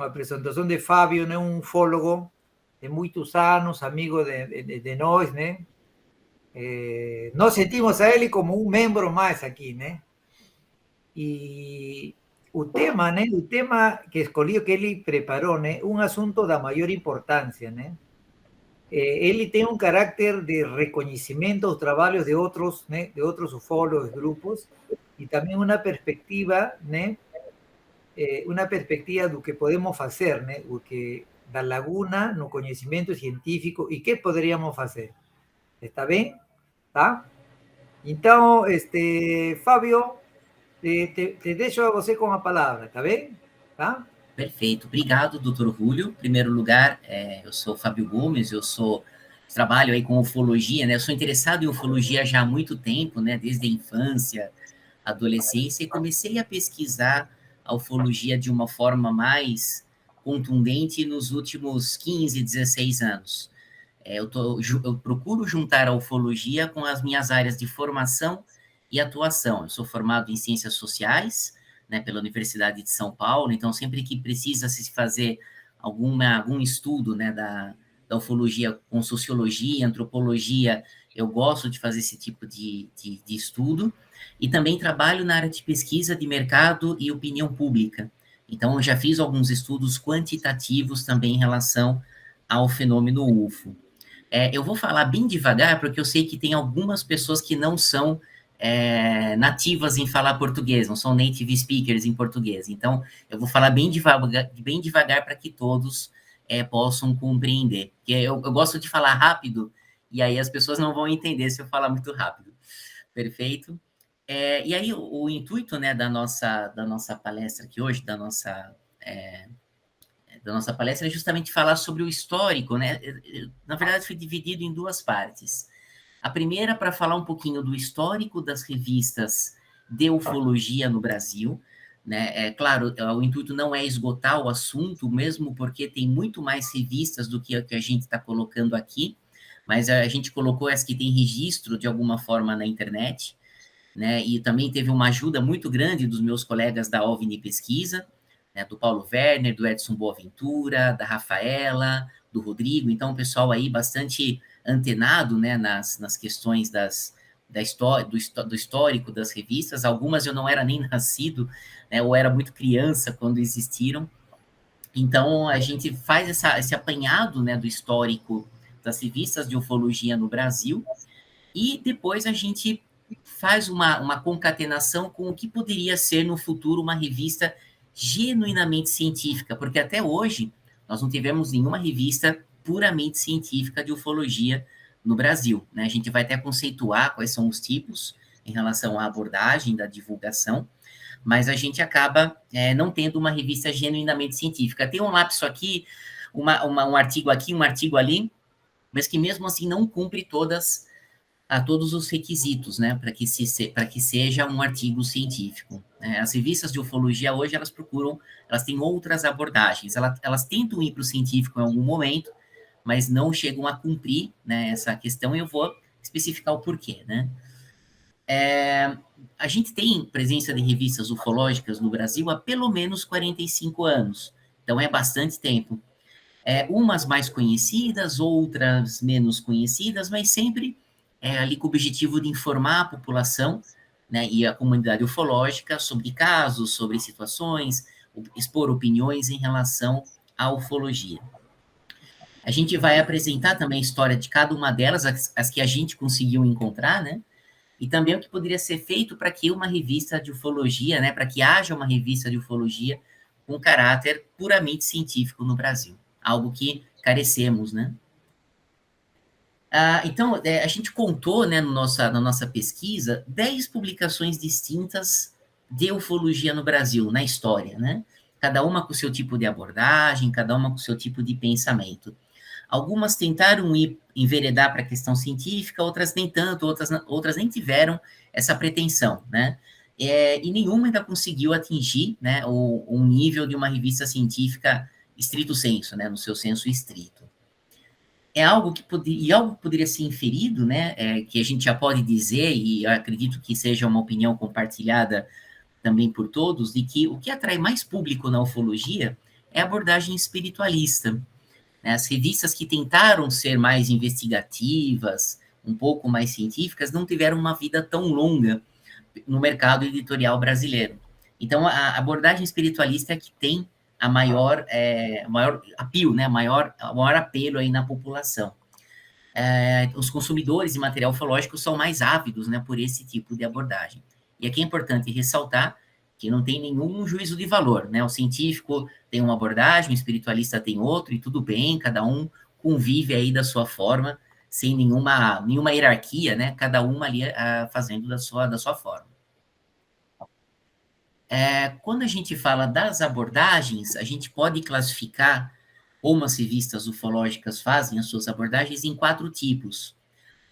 Apresentação de Fábio, né, um ufólogo de muitos anos, amigo de nós, né? Nós sentimos a ele como um membro mais aqui, né? E o tema, né? O tema que escolhi, que ele preparou, né? Um assunto da maior importância, né? Ele tem um caráter de reconhecimento aos trabalhos de outros, né? De outros ufólogos, grupos, e também uma perspectiva, né? Uma perspectiva do que podemos fazer, né? O que da laguna no conhecimento científico e que poderíamos fazer. Está bem? Tá? Então, Fábio, te deixo a você com a palavra, tá bem? Tá? Perfeito. Obrigado, doutor Julio. Em primeiro lugar, eu sou Fábio Gomes, trabalho aí com ufologia, né? Eu sou interessado em ufologia já há muito tempo, né? Desde a infância, adolescência, e comecei a pesquisar a ufologia de uma forma mais contundente nos últimos 15, 16 anos. Eu procuro juntar a ufologia com as minhas áreas de formação e atuação. Eu sou formado em ciências sociais, né, pela Universidade de São Paulo, então sempre que precisa se fazer algum estudo, né, da ufologia com sociologia, antropologia, eu gosto de fazer esse tipo de estudo, e também trabalho na área de pesquisa de mercado e opinião pública. Então, eu já fiz alguns estudos quantitativos também em relação ao fenômeno UFO. Eu vou falar bem devagar, porque eu sei que tem algumas pessoas que não são nativas em falar português, não são native speakers em português. Então, eu vou falar bem devagar para que todos possam compreender. Porque eu gosto de falar rápido, e aí as pessoas não vão entender se eu falar muito rápido. Perfeito? E aí, o intuito, né, da nossa palestra aqui hoje, da nossa palestra é justamente falar sobre o histórico, né? Na verdade, foi dividido em duas partes. A primeira, para falar um pouquinho do histórico das revistas de ufologia no Brasil, né? Claro, o intuito não é esgotar o assunto, mesmo porque tem muito mais revistas do que a gente está colocando aqui, mas a gente colocou as que têm registro de alguma forma na internet, né? E também teve uma ajuda muito grande dos meus colegas da OVNI Pesquisa, né? Do Paulo Werner, do Edson Boaventura, da Rafaela, do Rodrigo. Então, o pessoal aí bastante antenado, né, nas questões da história, do histórico das revistas. Algumas eu não era nem nascido, né, ou era muito criança quando existiram. Então, a gente faz esse apanhado, né, do histórico das revistas de ufologia no Brasil, e depois a gente faz uma concatenação com o que poderia ser no futuro uma revista genuinamente científica, porque até hoje nós não tivemos nenhuma revista puramente científica de ufologia no Brasil, né? A gente vai até conceituar quais são os tipos em relação à abordagem da divulgação, mas a gente acaba não tendo uma revista genuinamente científica. Tem um lapso aqui, um artigo aqui, um artigo ali, mas que mesmo assim não cumpre todos os requisitos, né, para que seja um artigo científico. As revistas de ufologia hoje, elas têm outras abordagens, elas tentam ir para o científico em algum momento, mas não chegam a cumprir, né, essa questão, e eu vou especificar o porquê, né. A gente tem presença de revistas ufológicas no Brasil há pelo menos 45 anos, então é bastante tempo. Umas mais conhecidas, outras menos conhecidas, mas sempre ali com o objetivo de informar a população, né, e a comunidade ufológica sobre casos, sobre situações, expor opiniões em relação à ufologia. A gente vai apresentar também a história de cada uma delas, as que a gente conseguiu encontrar, né? E também o que poderia ser feito para que uma revista de ufologia, né, para que haja uma revista de ufologia com caráter puramente científico no Brasil, algo que carecemos, né? Então, a gente contou, né, na nossa pesquisa, 10 publicações distintas de ufologia no Brasil, na história, né? Cada uma com o seu tipo de abordagem, cada uma com o seu tipo de pensamento. Algumas tentaram enveredar para a questão científica, outras nem tanto, outras nem tiveram essa pretensão, né? E nenhuma ainda conseguiu atingir, né, um nível de uma revista científica estrito sensu, né, no seu senso estrito. É algo que poderia ser inferido, né, que a gente já pode dizer, e eu acredito que seja uma opinião compartilhada também por todos, de que o que atrai mais público na ufologia é a abordagem espiritualista, né? As revistas que tentaram ser mais investigativas, um pouco mais científicas, não tiveram uma vida tão longa no mercado editorial brasileiro. Então, a abordagem espiritualista é que tem a maior apelo, né? O maior apelo aí na população. Os consumidores de material ufológico são mais ávidos, né, por esse tipo de abordagem. E aqui é importante ressaltar que não tem nenhum juízo de valor, né? O científico tem uma abordagem, o espiritualista tem outro, e tudo bem, cada um convive aí da sua forma, sem nenhuma hierarquia, né? Cada uma ali fazendo da sua forma. Quando a gente fala das abordagens, a gente pode classificar como as revistas ufológicas fazem as suas abordagens em 4 tipos.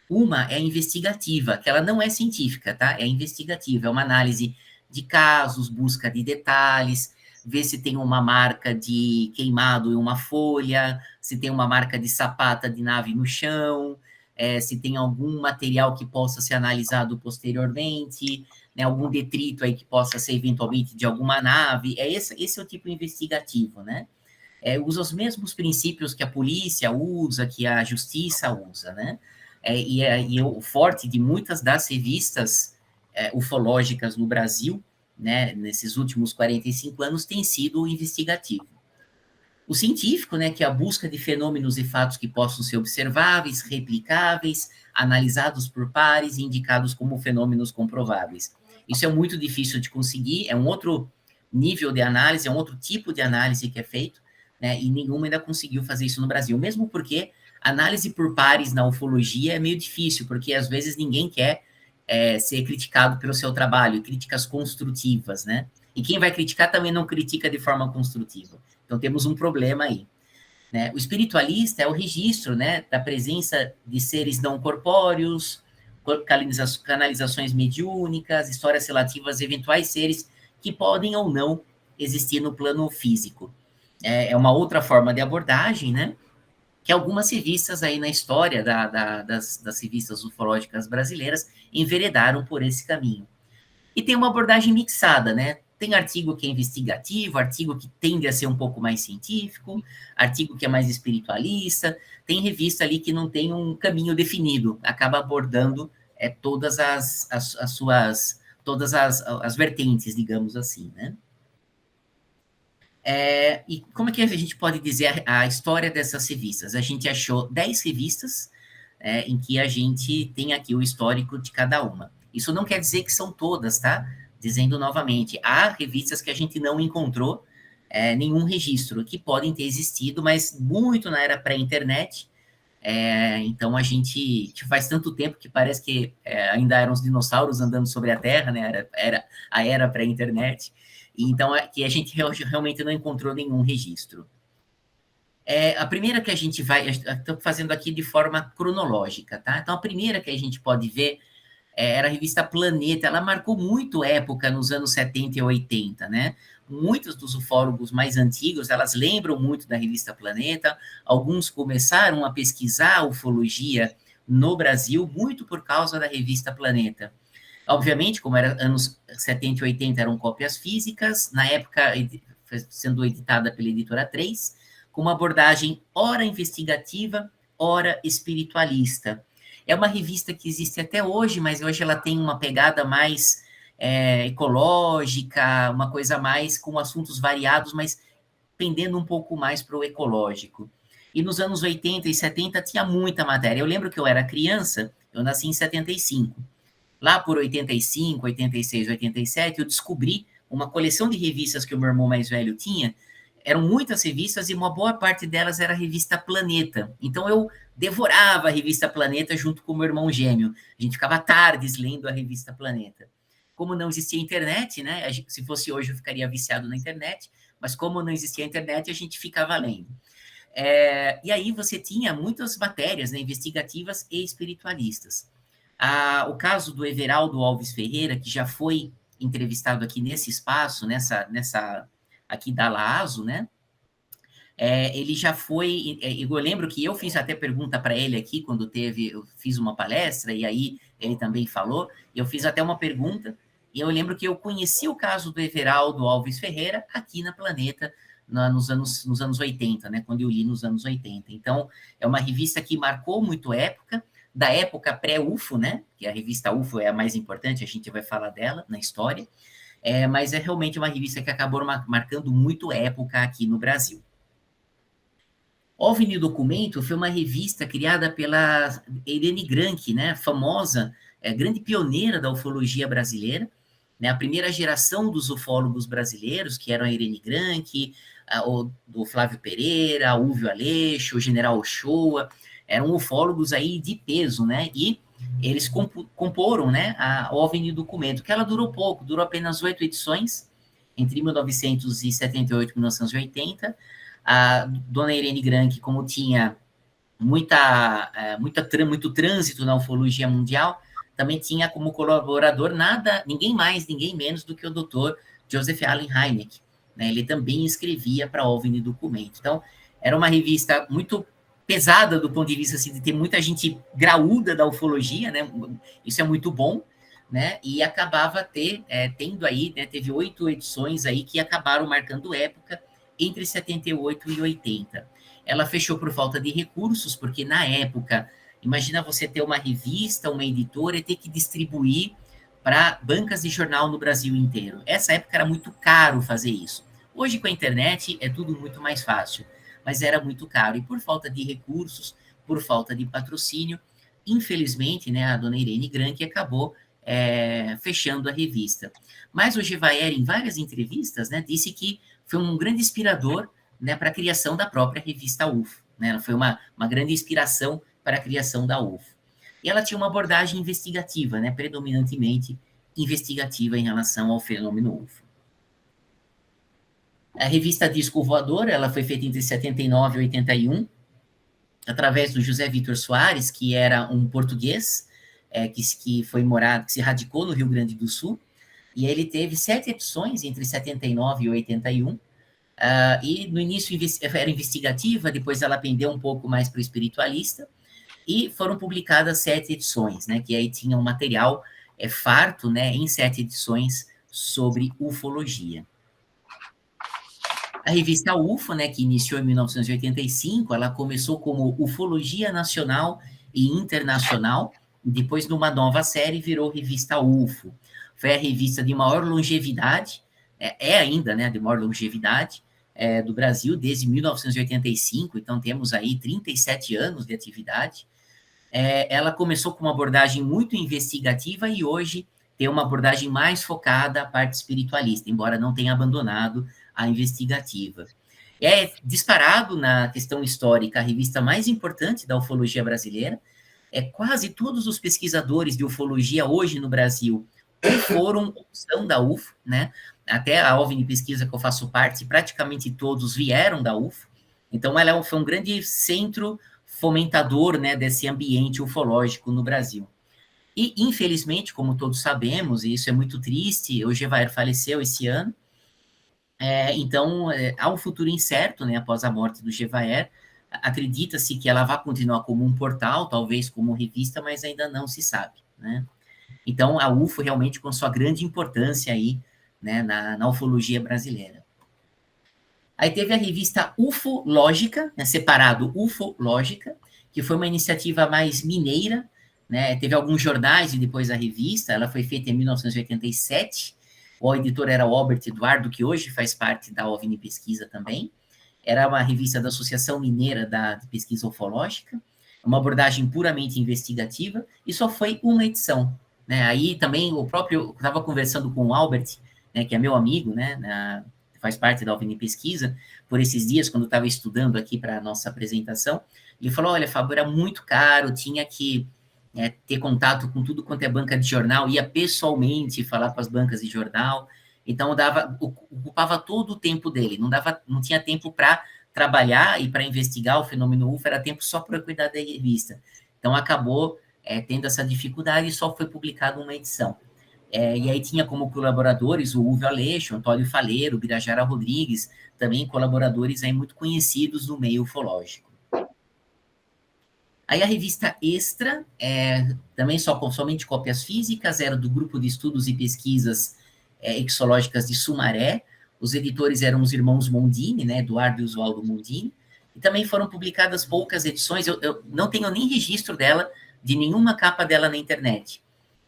Uma é investigativa, que ela não é científica, tá? É investigativa, é uma análise de casos, busca de detalhes, ver se tem uma marca de queimado em uma folha, se tem uma marca de sapata de nave no chão, se tem algum material que possa ser analisado posteriormente, né, algum detrito aí que possa ser eventualmente de alguma nave. Esse é o tipo investigativo, né? Usa os mesmos princípios que a polícia usa, que a justiça usa, né? E o forte de muitas das revistas ufológicas no Brasil, né, nesses últimos 45 anos, tem sido o investigativo. O científico, né, que é a busca de fenômenos e fatos que possam ser observáveis, replicáveis, analisados por pares e indicados como fenômenos comprováveis. Isso é muito difícil de conseguir, é um outro nível de análise, é um outro tipo de análise que é feito, né, e nenhuma ainda conseguiu fazer isso no Brasil, mesmo porque análise por pares na ufologia é meio difícil, porque às vezes ninguém quer ser criticado pelo seu trabalho, críticas construtivas, né? E quem vai criticar também não critica de forma construtiva. Então temos um problema aí. Né? O espiritualista é o registro, né, da presença de seres não corpóreos, canalizações mediúnicas, histórias relativas a eventuais seres que podem ou não existir no plano físico. É uma outra forma de abordagem, né? Que algumas revistas aí na história das revistas ufológicas brasileiras enveredaram por esse caminho. E tem uma abordagem mixada, né? Tem artigo que é investigativo, artigo que tende a ser um pouco mais científico, artigo que é mais espiritualista, tem revista ali que não tem um caminho definido, acaba abordando todas as vertentes, digamos assim, né? E como é que a gente pode dizer a história dessas revistas? A gente achou 10 revistas em que a gente tem aqui o histórico de cada uma. Isso não quer dizer que são todas, tá? Dizendo novamente, há revistas que a gente não encontrou nenhum registro, que podem ter existido, mas muito na era pré-internet. Então a gente faz tanto tempo que parece que ainda eram os dinossauros andando sobre a Terra, né? Era a era pré-internet. Então, que a gente realmente não encontrou nenhum registro. A primeira que a gente vai... Estou fazendo aqui de forma cronológica, tá? Então, a primeira que a gente pode ver era a revista Planeta. Ela marcou muito época nos anos 70 e 80, né? Muitos dos ufólogos mais antigos, elas lembram muito da revista Planeta. Alguns começaram a pesquisar a ufologia no Brasil muito por causa da revista Planeta. Obviamente, como era anos 70 e 80, eram cópias físicas, na época sendo editada pela editora 3, com uma abordagem ora investigativa, ora espiritualista. É uma revista que existe até hoje, mas hoje ela tem uma pegada mais ecológica, uma coisa mais com assuntos variados, mas pendendo um pouco mais para o ecológico. E nos anos 80 e 70 tinha muita matéria. Eu lembro que eu era criança, eu nasci em 75. Lá por 85, 86, 87, eu descobri uma coleção de revistas que o meu irmão mais velho tinha. Eram muitas revistas e uma boa parte delas era a revista Planeta. Então eu devorava a revista Planeta junto com o meu irmão gêmeo. A gente ficava tardes lendo a revista Planeta. Como não existia internet, né? Se fosse hoje eu ficaria viciado na internet, mas como não existia internet, a gente ficava lendo. E aí você tinha muitas matérias, né, investigativas e espiritualistas. O caso do Everaldo Alves Ferreira, que já foi entrevistado aqui nesse espaço, nessa aqui da LAASO, né? Ele já foi. Eu lembro que eu fiz até pergunta para ele aqui quando eu fiz uma palestra, e aí ele também falou. Eu fiz até uma pergunta, e eu lembro que eu conheci o caso do Everaldo Alves Ferreira aqui na Planeta, nos anos 80, né? Quando eu li nos anos 80. Então, é uma revista que marcou muito época, da época pré-UFO, né? Que a revista UFO é a mais importante, a gente vai falar dela na história. Mas é realmente uma revista que acabou marcando muito época aqui no Brasil. OVNI Documento foi uma revista criada pela Irene Granke, né, famosa, grande pioneira da ufologia brasileira, né, a primeira geração dos ufólogos brasileiros, que eram a Irene Granke, o Flávio Pereira, o Ulvio Aleixo, o General Ochoa, eram ufólogos aí de peso, né, e eles comporam, né, a OVNI Documento, que ela durou pouco, durou apenas 8 edições, entre 1978 e 1980, a dona Irene Granke, como tinha muito trânsito na ufologia mundial, também tinha como colaborador ninguém mais, ninguém menos do que o Dr. Joseph Allen Hynek, né? Ele também escrevia para a OVNI Documento. Então, era uma revista muito pesada do ponto de vista assim, de ter muita gente graúda da ufologia, né? Isso é muito bom, né? E acabava tendo aí, né? Teve 8 edições aí que acabaram marcando época entre 78 e 80. Ela fechou por falta de recursos, porque na época, imagina você ter uma revista, uma editora e ter que distribuir para bancas de jornal no Brasil inteiro. Essa época era muito caro fazer isso. Hoje, com a internet, é tudo muito mais fácil, mas era muito caro. E por falta de recursos, por falta de patrocínio, infelizmente, né, a dona Irene Granke acabou fechando a revista. Mas o Gevaer, em várias entrevistas, né, disse que foi um grande inspirador, né, para a criação da própria revista UFO. Né? Ela foi uma grande inspiração para a criação da UFO. E ela tinha uma abordagem investigativa, né, predominantemente investigativa em relação ao fenômeno UFO. A revista Disco Voador, ela foi feita entre 79 e 81, através do José Vitor Soares, que era um português, que se radicou no Rio Grande do Sul, e ele teve 7 edições entre 79 e 81, e no início era investigativa, depois ela pendeu um pouco mais para o espiritualista, e foram publicadas 7 edições, né, que aí tinha um material farto, né, em 7 edições sobre ufologia. A revista UFO, né, que iniciou em 1985, ela começou como Ufologia Nacional e Internacional, e depois, numa nova série, virou revista UFO. Foi a revista de maior longevidade, ainda, né, de maior longevidade do Brasil, desde 1985, então temos aí 37 anos de atividade. Ela começou com uma abordagem muito investigativa e hoje tem uma abordagem mais focada à parte espiritualista, embora não tenha abandonado a investigativa. É disparado na questão histórica a revista mais importante da ufologia brasileira. Quase todos os pesquisadores de ufologia hoje no Brasil são da UFO, né? Até a OVNI Pesquisa que eu faço parte, praticamente todos vieram da UFO. Então, ela foi um grande centro fomentador, né, desse ambiente ufológico no Brasil. E, infelizmente, como todos sabemos, e isso é muito triste, o Gevaer faleceu esse ano, então, há um futuro incerto, né, após a morte do Gevaer. Acredita-se que ela vai continuar como um portal, talvez como revista, mas ainda não se sabe, né? Então, a UFO realmente com sua grande importância aí, né, na ufologia brasileira. Aí teve a revista Ufológica, né, separado Ufológica, que foi uma iniciativa mais mineira, né, teve alguns jornais e depois a revista, ela foi feita em 1987, o editor era o Albert Eduardo, que hoje faz parte da OVNI Pesquisa também. era uma revista da Associação Mineira de Pesquisa Ufológica, uma abordagem puramente investigativa, e só foi uma edição, né? Aí também eu estava conversando com o Albert, né, que é meu amigo, né, faz parte da OVNI Pesquisa, por esses dias, quando eu estava estudando aqui para a nossa apresentação, ele falou, olha, Fábio, era muito caro, tinha que ter contato com tudo quanto é banca de jornal, ia pessoalmente falar com as bancas de jornal, então ocupava todo o tempo dele, não tinha tempo para trabalhar e para investigar o fenômeno UFO, era tempo só para cuidar da revista. Então acabou tendo essa dificuldade e só foi publicada uma edição. E aí tinha como colaboradores o Uwe Aleixo, Antônio Faleiro, Birajara Rodrigues, também colaboradores aí muito conhecidos do meio ufológico. Aí a revista Extra, também somente cópias físicas, era do Grupo de Estudos e Pesquisas Exológicas de Sumaré. Os editores eram os irmãos Mondini, né, Eduardo e Oswaldo Mondini, e também foram publicadas poucas edições, eu não tenho nem registro dela, de nenhuma capa dela na internet.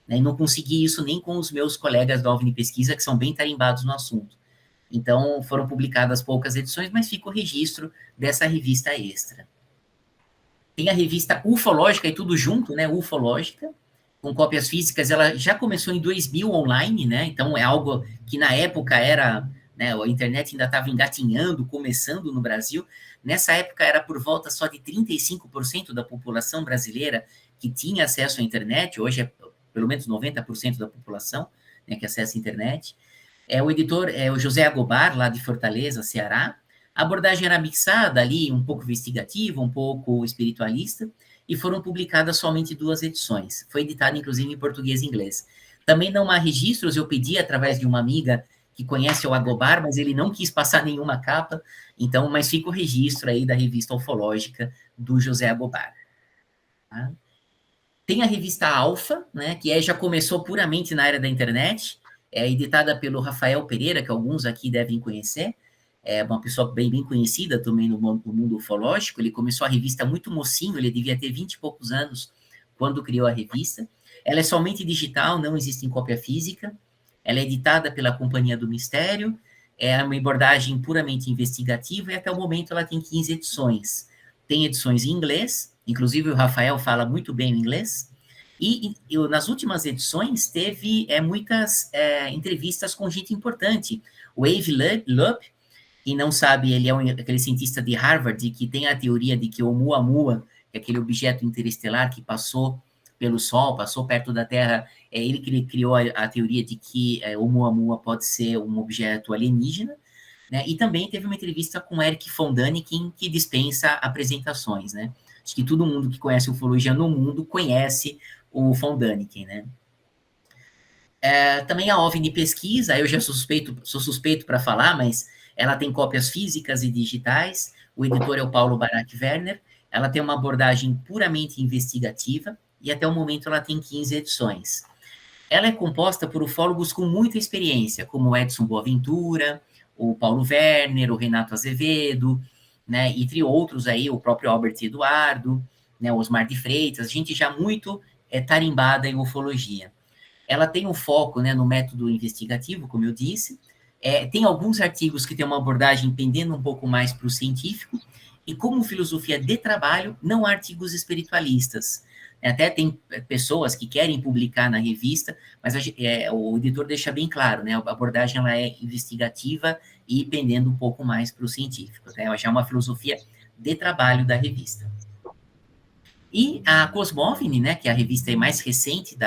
Né, e não consegui isso nem com os meus colegas da OVNI Pesquisa, que são bem tarimbados no assunto. Então, foram publicadas poucas edições, mas fica o registro dessa revista Extra. Tem a revista Ufológica e tudo junto, né, Ufológica, com cópias físicas, ela já começou em 2000 online, né, então é algo que na época era, né, a internet ainda estava engatinhando, começando no Brasil, nessa época era por volta só de 35% da população brasileira que tinha acesso à internet, hoje é pelo menos 90% da população, né, que acessa a internet. O editor é o José Agobar, lá de Fortaleza, Ceará. A abordagem era mixada ali, um pouco investigativa, um pouco espiritualista, e foram publicadas somente 2 edições. Foi editada, inclusive, em português e inglês. Também não há registros, eu pedi através de uma amiga que conhece o Agobar, mas ele não quis passar nenhuma capa, então, mas fica o registro aí da revista ufológica do José Agobar. Tá? Tem a revista Alfa, né, que já começou puramente na área da internet, editada pelo Rafael Pereira, que alguns aqui devem conhecer, é uma pessoa bem conhecida também no mundo ufológico. Ele começou a revista muito mocinho, ele devia ter 20 e poucos anos quando criou a revista. Ela é somente digital, não existe em cópia física. Ela é editada pela Companhia do Mistério, é uma abordagem puramente investigativa e até o momento ela tem 15 edições. Tem edições em inglês, inclusive o Rafael fala muito bem inglês, e nas últimas edições teve muitas entrevistas com gente importante. O Avi Loeb, quem não sabe, ele é aquele cientista de Harvard que tem a teoria de que o Oumuamua, que é aquele objeto interestelar que passou pelo Sol, passou perto da Terra, ele que criou a teoria de que o Oumuamua pode ser um objeto alienígena, né? E também teve uma entrevista com Eric von Däniken, que dispensa apresentações, né? Acho que todo mundo que conhece ufologia no mundo conhece o von Däniken, né? Também a OVNI Pesquisa, eu já sou suspeito para falar, mas ela tem cópias físicas e digitais, o editor é o Paulo Barak Werner, ela tem uma abordagem puramente investigativa, e até o momento ela tem 15 edições. Ela é composta por ufólogos com muita experiência, como o Edson Boaventura, o Paulo Werner, o Renato Azevedo, né, entre outros aí, o próprio Albert Eduardo, né, o Osmar de Freitas, gente já muito tarimbada em ufologia. Ela tem um foco, né, no método investigativo, como eu disse, tem alguns artigos que têm uma abordagem pendendo um pouco mais para o científico, e como filosofia de trabalho, não há artigos espiritualistas. Até tem pessoas que querem publicar na revista, mas o editor deixa bem claro, né? A abordagem ela é investigativa e pendendo um pouco mais para o científico. Né? Já é uma filosofia de trabalho da revista. E a Cosmovini, né, que é a revista mais recente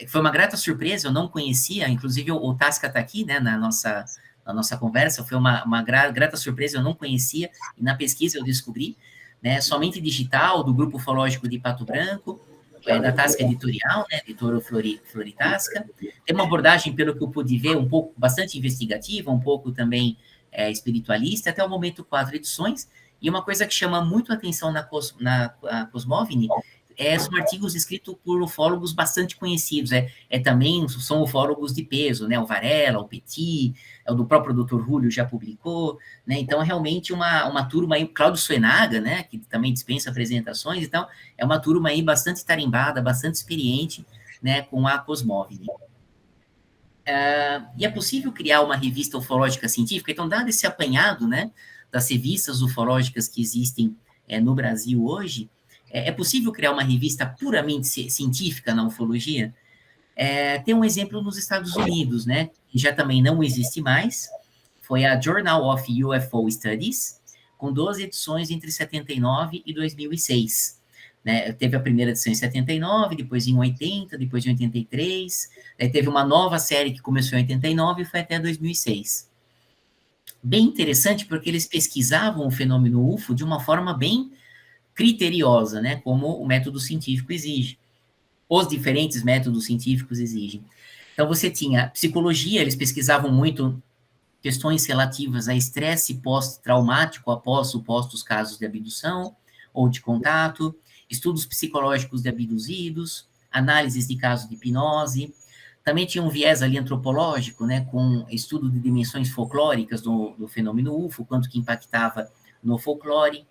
foi uma grata surpresa, eu não conhecia, inclusive o Tasca está aqui, né, na nossa conversa, foi uma grata surpresa, eu não conhecia, e na pesquisa eu descobri, né, somente digital, do Grupo Ufológico de Pato Branco, da Tasca Editorial, né, editora Floritasca, tem uma abordagem, pelo que eu pude ver, um pouco, bastante investigativa, um pouco também espiritualista, até o momento 4 edições, e uma coisa que chama muito a atenção na Cosmovini são artigos escritos por ufólogos bastante conhecidos, também são ufólogos de peso, né, o Varela, o Petit, o do próprio Dr. Julio já publicou, né, então é realmente uma turma aí, Cláudio Suenaga, né, que também dispensa apresentações, então é uma turma aí bastante tarimbada, bastante experiente, né, com a Cosmovini. E é possível criar uma revista ufológica científica, então dado esse apanhado, né, das revistas ufológicas que existem no Brasil hoje, é possível criar uma revista puramente científica na ufologia? Tem um exemplo nos Estados Unidos, né, que já também não existe mais, foi a Journal of UFO Studies, com 12 edições entre 79 e 2006. Né? Teve a primeira edição em 79, depois em 80, depois em 83, teve uma nova série que começou em 89 e foi até 2006. Bem interessante, porque eles pesquisavam o fenômeno UFO de uma forma bem criteriosa, né, como o método científico exige. Os diferentes métodos científicos exigem. Então, você tinha psicologia, eles pesquisavam muito questões relativas a estresse pós-traumático após supostos casos de abdução ou de contato, estudos psicológicos de abduzidos, análises de casos de hipnose. Também tinha um viés ali antropológico, né, com estudo de dimensões folclóricas do fenômeno UFO, quanto que impactava no folclore.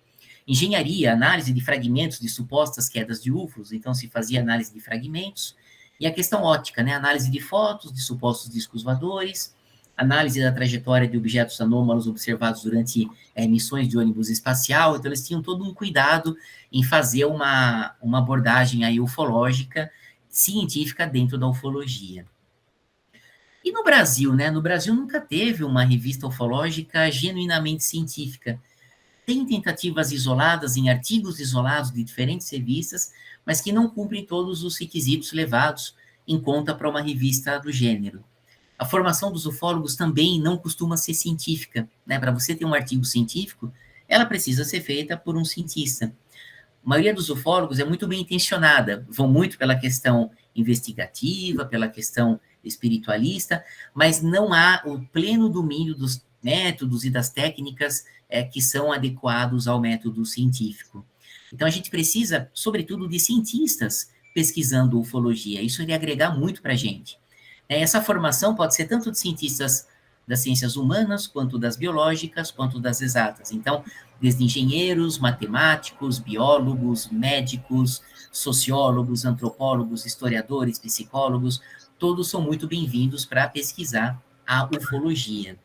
Engenharia, análise de fragmentos de supostas quedas de UFOs, então se fazia análise de fragmentos. E a questão óptica, né, análise de fotos de supostos discos voadores, análise da trajetória de objetos anômalos observados durante missões de ônibus espacial. Então eles tinham todo um cuidado em fazer uma abordagem aí ufológica, científica dentro da ufologia. E no Brasil, né? No Brasil nunca teve uma revista ufológica genuinamente científica. Tem tentativas isoladas em artigos isolados de diferentes revistas, mas que não cumprem todos os requisitos levados em conta para uma revista do gênero. A formação dos ufólogos também não costuma ser científica, né? Para você ter um artigo científico, ela precisa ser feita por um cientista. A maioria dos ufólogos é muito bem intencionada, vão muito pela questão investigativa, pela questão espiritualista, mas não há o pleno domínio dos métodos e das técnicas que são adequados ao método científico. Então, a gente precisa, sobretudo, de cientistas pesquisando ufologia. Isso iria agregar muito para a gente. Essa formação pode ser tanto de cientistas das ciências humanas, quanto das biológicas, quanto das exatas. Então, desde engenheiros, matemáticos, biólogos, médicos, sociólogos, antropólogos, historiadores, psicólogos, todos são muito bem-vindos para pesquisar a ufologia.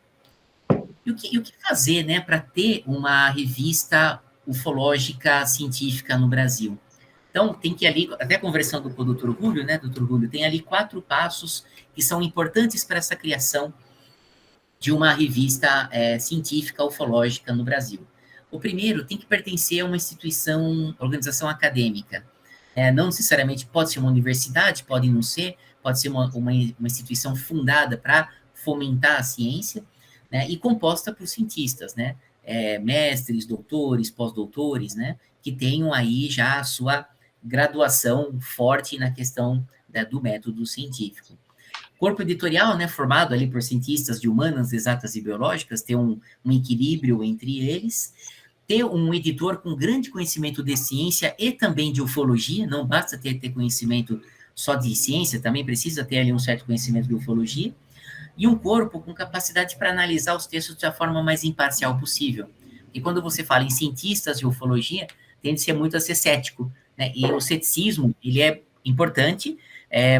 E o que fazer, né, para ter uma revista ufológica científica no Brasil? Então, tem que ali, até conversando com o Dr. Rúlio, né, Dr. Rúlio, tem ali 4 passos que são importantes para essa criação de uma revista científica ufológica no Brasil. O primeiro, tem que pertencer a uma instituição, organização acadêmica. Não necessariamente pode ser uma universidade, pode não ser, pode ser uma instituição fundada para fomentar a ciência, né, e composta por cientistas, né, mestres, doutores, pós-doutores, né, que tenham aí já a sua graduação forte na questão do método científico. Corpo editorial, né, formado ali por cientistas de humanas, exatas e biológicas, ter um equilíbrio entre eles, ter um editor com grande conhecimento de ciência e também de ufologia, não basta ter conhecimento só de ciência, também precisa ter ali um certo conhecimento de ufologia, e um corpo com capacidade para analisar os textos da forma mais imparcial possível. E quando você fala em cientistas de ufologia, tende a ser muito a ser cético, né? E o ceticismo, ele é importante,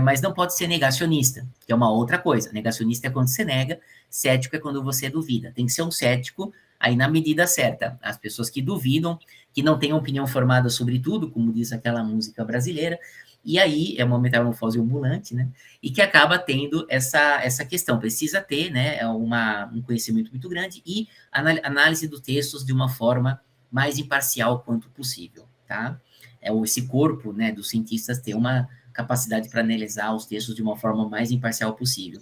mas não pode ser negacionista, que é uma outra coisa. Negacionista é quando você nega, cético é quando você duvida. Tem que ser um cético aí na medida certa. As pessoas que duvidam, que não têm opinião formada sobre tudo, como diz aquela música brasileira, e aí é uma metamorfose ambulante, né? E que acaba tendo essa questão. Precisa ter, né, um conhecimento muito grande e análise dos textos de uma forma mais imparcial quanto possível, tá? Esse corpo, né, dos cientistas ter uma capacidade para analisar os textos de uma forma mais imparcial possível.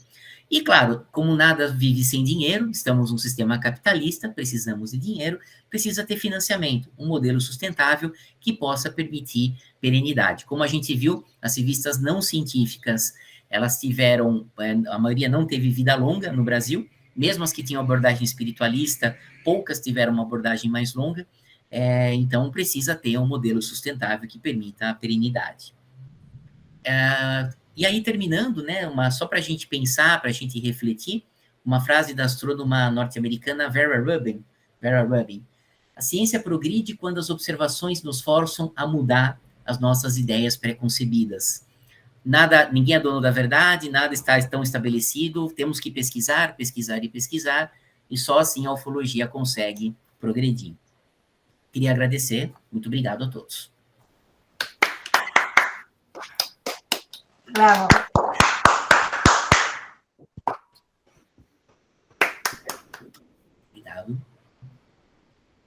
E, claro, como nada vive sem dinheiro, estamos num sistema capitalista, precisamos de dinheiro, precisa ter financiamento, um modelo sustentável que possa permitir perenidade. Como a gente viu, as revistas não científicas, elas tiveram, a maioria não teve vida longa no Brasil, mesmo as que tinham abordagem espiritualista, poucas tiveram uma abordagem mais longa, então precisa ter um modelo sustentável que permita a perenidade. E aí, terminando, né, só para a gente pensar, para a gente refletir, uma frase da astrônoma norte-americana Vera Rubin. A ciência progride quando as observações nos forçam a mudar as nossas ideias preconcebidas. Ninguém é dono da verdade, nada está tão estabelecido, temos que pesquisar, pesquisar e pesquisar, e só assim a ufologia consegue progredir. Queria agradecer, muito obrigado a todos. Bravo. Obrigado.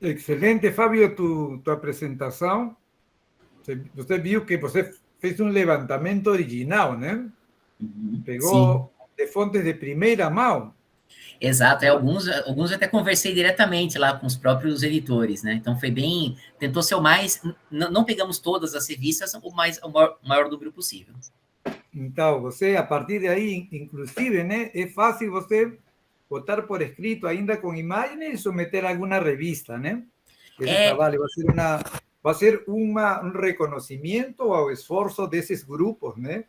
Excelente, Fábio, tua apresentação. Você viu que você fez um levantamento original, né? Pegou de fontes de primeira mão. Exato, alguns eu até conversei diretamente lá com os próprios editores, né? Então foi bem, tentou ser o mais, não pegamos todas as revistas, o maior número possível. Então, você, a partir de aí, inclusive, né, é fácil você botar por escrito, ainda com imagens, e submeter a alguma revista, né? Esse trabalho vai ser um reconhecimento ao esforço desses grupos, né?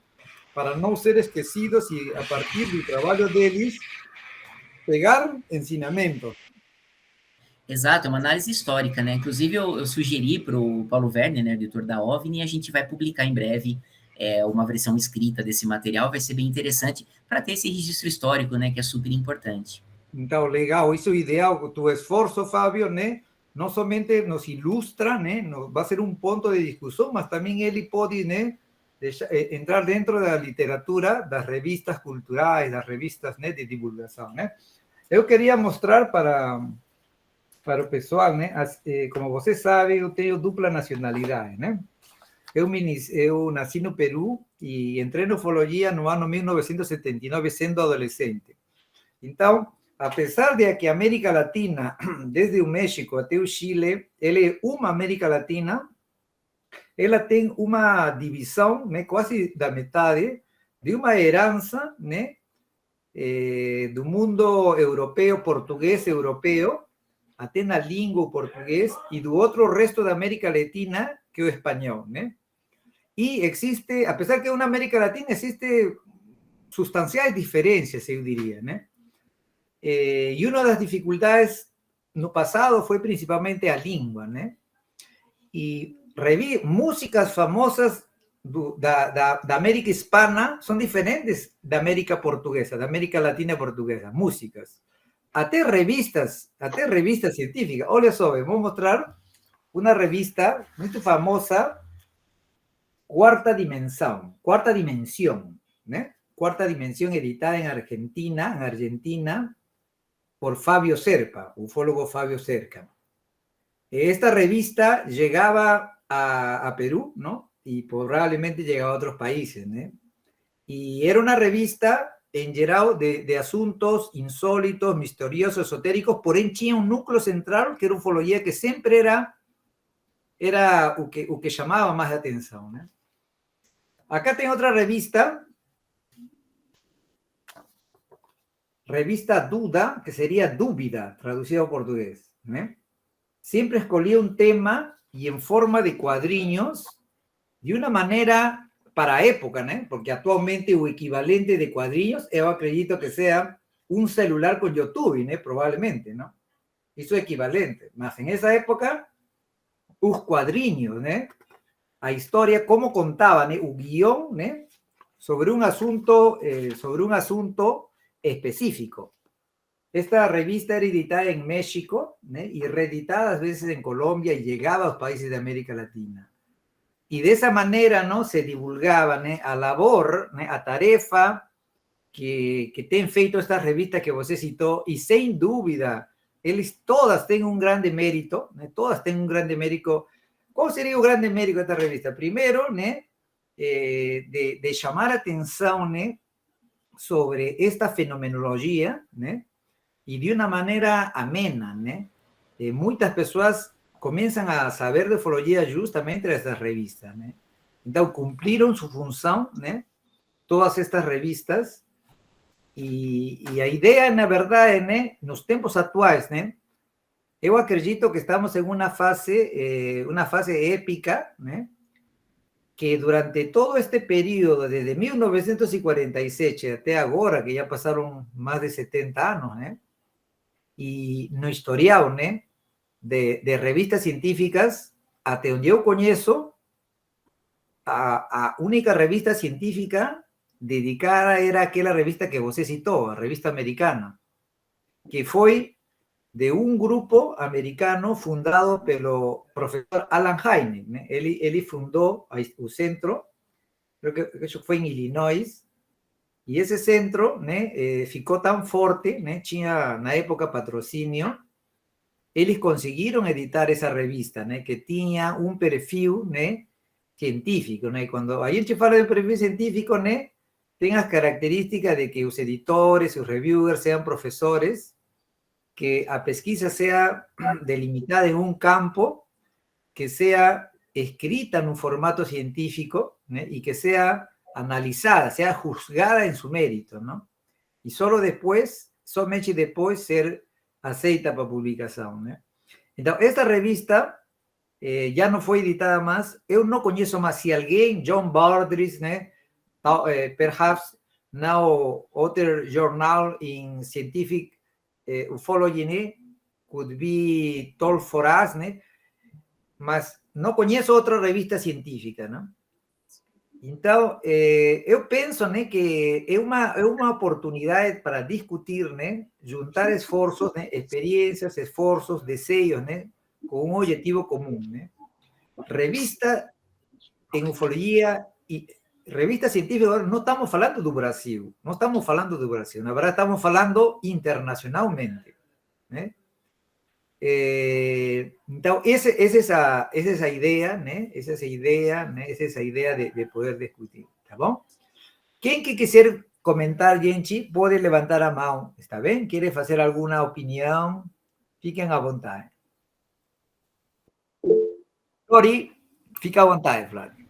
Para não ser esquecidos e, a partir do trabalho deles, pegar ensinamento. Exato, é uma análise histórica, né? Inclusive, eu sugeri para o Paulo Werner, né, editor da OVNI, e a gente vai publicar em breve uma versão escrita desse material, vai ser bem interessante para ter esse registro histórico, né, que é super importante. Então, legal, isso é ideal, tu esforço, Fábio, né? Não somente nos ilustra, né? Vai ser um ponto de discussão, mas também ele pode, né, entrar dentro da literatura, das revistas culturais, das revistas, né, de divulgação, né? Eu queria mostrar para o pessoal, né? Como você sabe, eu tenho dupla nacionalidade, né? Eu nasci no Peru e entrei na ufologia no ano 1979, sendo adolescente. Então, apesar de que a América Latina, desde o México até o Chile, ela é uma América Latina, ela tem uma divisão, né, quase da metade, de uma herança, né, do mundo europeu, português europeu, até na língua português, e do outro resto da América Latina, que é o espanhol, né? E existe, apesar que é uma América Latina, existe substanciais diferenças, eu diria, né? E uma das dificuldades no passado foi principalmente a língua, né? E músicas famosas da América Hispana são diferentes da América Portuguesa, da América Latina Portuguesa, músicas. Até revistas científicas. Olha só, vou mostrar uma revista muito famosa, Cuarta Dimensión, ¿no? Cuarta Dimensión, editada en Argentina, por Fabio Serpa, ufólogo Fabio Serpa. Esta revista llegaba a Perú, ¿no? Y probablemente llegaba a otros países, ¿no? Y era una revista en general de asuntos insólitos, misteriosos, esotéricos, porém tinha un núcleo central, que era ufologia, que siempre era o que chamava mais a atenção, né? Acá tem outra revista Duda, que sería Dúvida, traducido ao portugués, ¿no? Siempre escolhia un tema y en forma de cuadrinhos, de una manera para a época, ¿no? Porque actualmente o equivalente de cuadrinhos, eu acredito que sea un celular con YouTube, ¿no? Probablemente, ¿no? Isso é equivalente. Mas en esa época, os cuadrinhos, ¿no? A historia, como contaban, ¿no? O guión, ¿no? Sobre un asunto específico. Esta revista era editada en México, ¿no? Y reeditada a veces en Colombia y llegaba a los países de América Latina. Y de esa manera, ¿no? Se divulgaba, ¿no? A labor, ¿no? A tarefa que ten feito estas revistas que você citou, y sin dúvida, eles todas tienen un grande mérito, ¿no? Todas tienen un grande mérito. ¿Qual sería o grande mérito desta revista? Primeiro, né, de chamar a atenção, né, sobre esta fenomenologia, né, e de uma maneira amena, né? Muitas pessoas começam a saber de ufologia justamente dessas revistas, né? Então, cumpriram sua função, né? Todas estas revistas. E a ideia, na verdade, né, nos tempos atuais, né? Eu acredito que estamos em uma fase épica, né? Que durante todo este período, desde 1947 até agora, que já passaram mais de 70 anos, né? E no historial, né? De revistas científicas, até onde eu conheço, a única revista científica dedicada era aquela revista que você citou, a revista americana, que foi de un grupo americano fundado pelo professor Alan Hynek, né? Ele fundou o centro, creo que eso fue en Illinois, y ese centro, né, ficou tão forte, né, tinha na época patrocínio, eles conseguiram editar essa revista, né, que tinha um perfil, né, científico, né, quando a gente fala de perfil científico, né, tem as características de que os editores, os reviewers sean professores, que a pesquisa sea delimitada en un campo, que sea escrita en un formato científico, ¿no? Y que sea analizada, sea juzgada en su mérito, ¿no? Y solo después, somente después, ser aceita para publicación, ¿no? Entonces, esta revista ya no fue editada más. Yo no conozco más si alguien, John Bardris, ¿no? Perhaps now other journal in scientific ufology, né, could be told for us, né, mas não conheço outra revista científica, né? Então, eu penso, né, que é uma oportunidade para discutir, né, juntar esforços, né, experiências, esforços, desejos, né, com um objetivo comum, né? Revista em ufologia e revista científica, não estamos falando do Brasil, não estamos falando do Brasil, na verdade estamos falando internacionalmente, né? Então, essa é essa ideia, né? Essa é essa ideia de poder discutir, tá bom? Quem que quiser comentar, gente, pode levantar a mão, está bem? Quer fazer alguma opinião? Fiquem à vontade. Flori, fica à vontade, Flávio.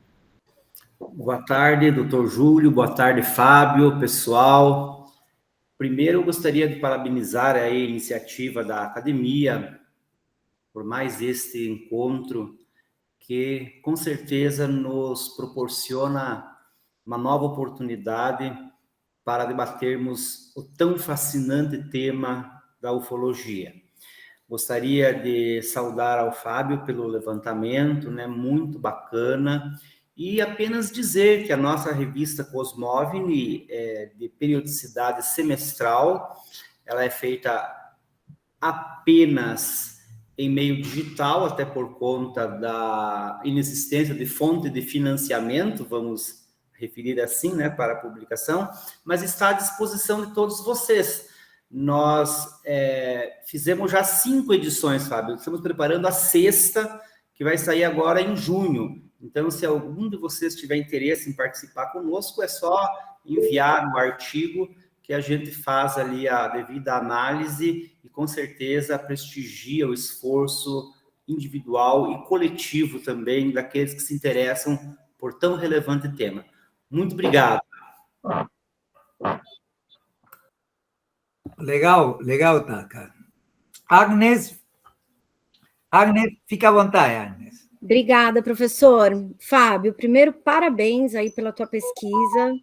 Boa tarde, doutor Júlio, boa tarde, Fábio, pessoal. Primeiro, eu gostaria de parabenizar a iniciativa da academia por mais este encontro, que com certeza nos proporciona uma nova oportunidade para debatermos o tão fascinante tema da ufologia. Gostaria de saudar ao Fábio pelo levantamento, né, muito bacana, e apenas dizer que a nossa revista Cosmovini é de periodicidade semestral, ela é feita apenas em meio digital, até por conta da inexistência de fonte de financiamento, vamos referir assim, né, para a publicação, mas está à disposição de todos vocês. Nós fizemos já 5 edições, Fábio, estamos preparando a 6ª, que vai sair agora em junho. Então, se algum de vocês tiver interesse em participar conosco, é só enviar o artigo que a gente faz ali a devida análise e, com certeza, prestigia o esforço individual e coletivo também daqueles que se interessam por tão relevante tema. Muito obrigado. Legal, Taka. Agnes, fica à vontade, Agnes. Obrigada, professor. Fábio, primeiro, parabéns aí pela tua pesquisa.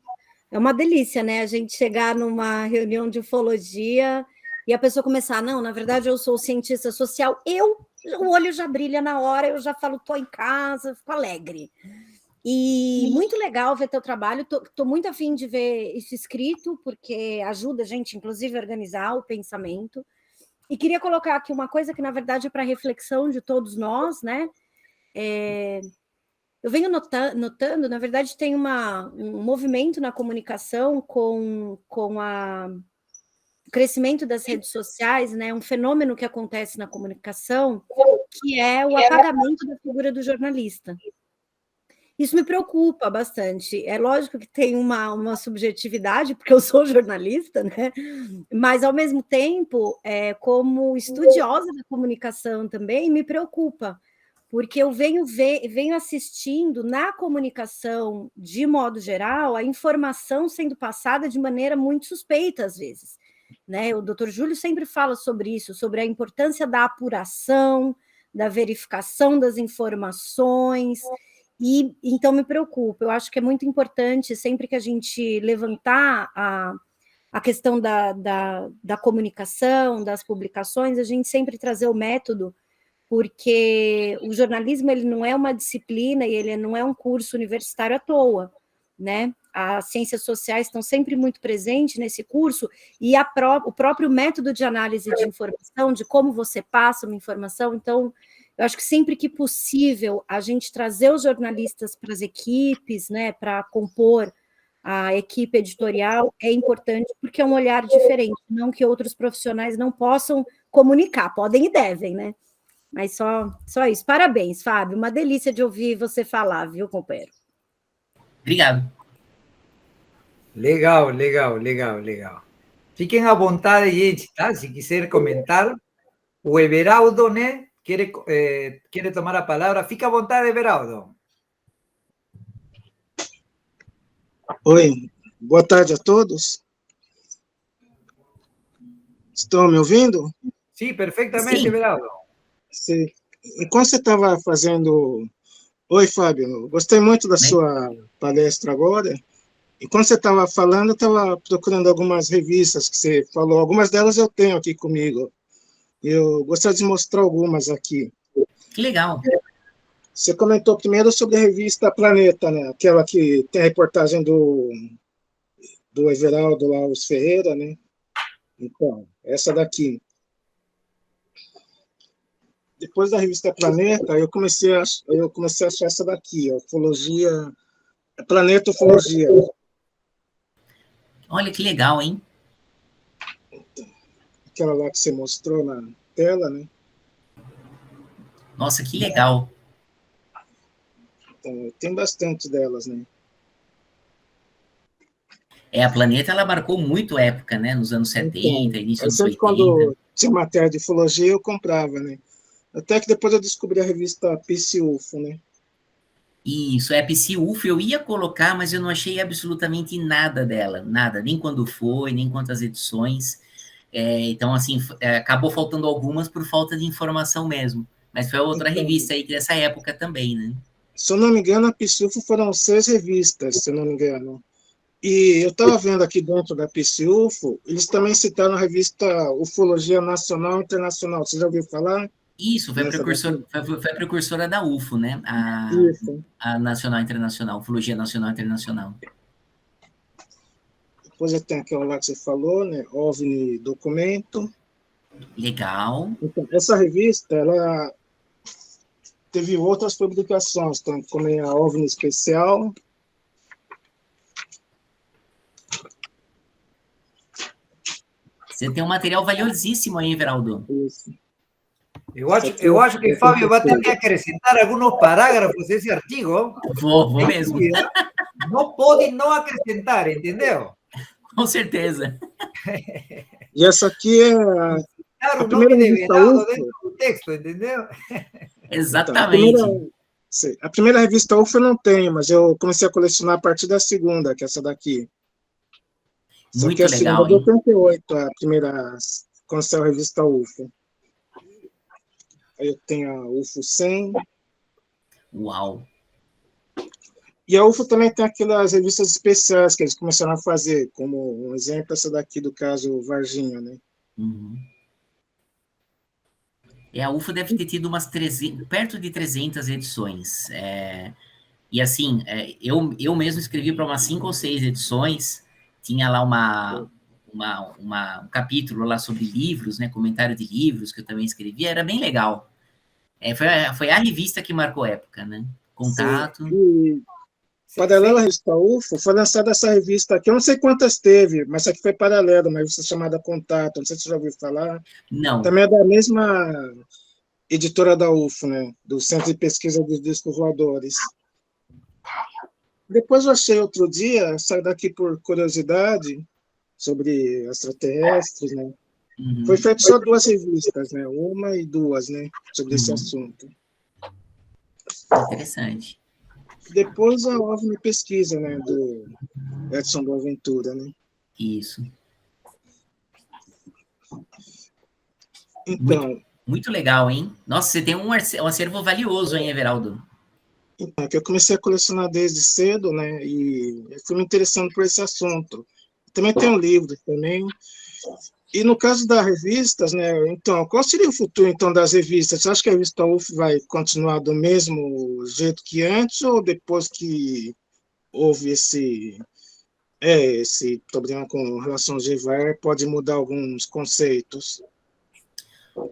É uma delícia, né? A gente chegar numa reunião de ufologia e a pessoa começar, não, na verdade eu sou cientista social, o olho já brilha na hora, eu já falo, tô em casa, fico alegre. E muito legal ver teu trabalho, tô muito afim de ver isso escrito, porque ajuda a gente, inclusive, a organizar o pensamento. E queria colocar aqui uma coisa que, na verdade, é para reflexão de todos nós, né? Eu venho notando, na verdade, tem um movimento na comunicação com o crescimento das redes sociais, né? Um fenômeno que acontece na comunicação, que é o apagamento da figura do jornalista. Isso me preocupa bastante. É lógico que tem uma subjetividade, porque eu sou jornalista, né? Mas, ao mesmo tempo, como estudiosa da comunicação também, me preocupa, porque eu venho assistindo na comunicação, de modo geral, a informação sendo passada de maneira muito suspeita, às vezes. Né? O doutor Júlio sempre fala sobre isso, sobre a importância da apuração, da verificação das informações, e então me preocupa. Eu acho que é muito importante, sempre que a gente levantar a questão da comunicação, das publicações, a gente sempre trazer o método, porque o jornalismo ele não é uma disciplina e ele não é um curso universitário à toa, né? as ciências sociais estão sempre muito presentes nesse curso, e o próprio método de análise de informação, de como você passa uma informação. Então, eu acho que sempre que possível a gente trazer os jornalistas para as equipes, né, para compor a equipe editorial, é importante, porque é um olhar diferente, não que outros profissionais não possam comunicar, podem e devem, né? Mas só isso. Parabéns, Fábio, uma delícia de ouvir você falar, viu, companheiro? Obrigado. Legal, legal, legal, legal. Fiquem à vontade, gente, tá? Se quiser comentar. O Everaldo, né? Quer tomar a palavra? Fica à vontade, Everaldo. Oi, boa tarde a todos. Estão me ouvindo? Sim, perfeitamente, Sim. Everaldo. Sim. Enquanto você estava fazendo... Oi, Fábio, gostei muito da sua palestra agora. Enquanto você estava falando, eu estava procurando algumas revistas que você falou. Algumas delas eu tenho aqui comigo. Eu gostaria de mostrar algumas aqui. Que legal. Você comentou primeiro sobre a revista Planeta, né? Aquela que tem a reportagem do Everaldo Laus Ferreira, né? Então, essa daqui. Depois da revista Planeta, eu comecei a achar essa daqui, ó, Ufologia, Planeta Ufologia. Olha que legal, hein? Aquela lá que você mostrou na tela, né? Nossa, que legal. Então, tem bastante delas, né? A Planeta, ela marcou muito época, né? Nos anos 70, Então, início dos sempre 80. quando tinha matéria de ufologia, eu comprava, né? Até que depois eu descobri a revista PCUFO, né? Isso, a PCUF eu ia colocar, mas eu não achei absolutamente nada dela, nada, nem quando foi, nem quantas edições. Então, assim, acabou faltando algumas por falta de informação mesmo. Mas foi outra revista aí dessa época também, né? Se eu não me engano, a PCUFO foram 6 revistas, se eu não me engano. E eu estava vendo aqui dentro da PCUFO, eles também citaram a revista Ufologia Nacional e Internacional. Você já ouviu falar? Isso, foi a precursora da UFO, né? Isso. A Nacional Internacional, Ufologia Nacional Internacional. Depois tem aquela lá que você falou, né? OVNI Documento. Legal. Então, essa revista, ela teve outras publicações, como a OVNI Especial. Você tem um material valiosíssimo aí, Everaldo. Isso. Eu acho que Fábio vai ter que acrescentar alguns parágrafos a esse artigo. Vou mesmo. Não pode não acrescentar, entendeu? Com certeza. E essa aqui é Claro, a o primeira nome de revista Everaldo UFO. dentro do texto, entendeu? Exatamente. Então, a primeira revista UFO eu não tenho, mas eu comecei a colecionar a partir da segunda, que é essa daqui. Só Muito que a legal, segunda hein? de 88, a primeira, quando saiu a revista UFO. Aí eu tenho a UFO 100. Uau. E a UFO também tem aquelas revistas especiais que eles começaram a fazer, como um exemplo essa daqui do caso Varginha, né? Uhum. A UFO deve ter tido umas 300, perto de 300 edições. E assim, eu mesmo escrevi para umas 5 ou 6 edições. Tinha lá um capítulo lá sobre livros, né? Comentário de livros que eu também escrevi. Era bem legal. Foi a revista que marcou a época, né? Contato. E paralela à revista UFO, foi lançada essa revista aqui, eu não sei quantas teve, mas essa aqui foi paralela, uma revista chamada Contato, não sei se você já ouviu falar. Não. Também é da mesma editora da UFO, né? Do Centro de Pesquisa dos Discos Voadores. Depois eu achei outro dia, saiu daqui por curiosidade, sobre extraterrestres, né? Uhum. Foi feito só 2 revistas, né? 1 e 2, né? Sobre esse assunto. Interessante. Depois a OVNI Pesquisa, né? Do Edson Boaventura, né? Isso. Então, muito legal, hein? Nossa, você tem um acervo valioso, hein, Everaldo? Então, que eu comecei a colecionar desde cedo, né? E eu fui me interessando por esse assunto. Também tem um livro também. E no caso das revistas, né? Então, qual seria o futuro então das revistas? Você acha que a revista UFO vai continuar do mesmo jeito que antes ou depois que houve esse problema com relação ao GVAR pode mudar alguns conceitos.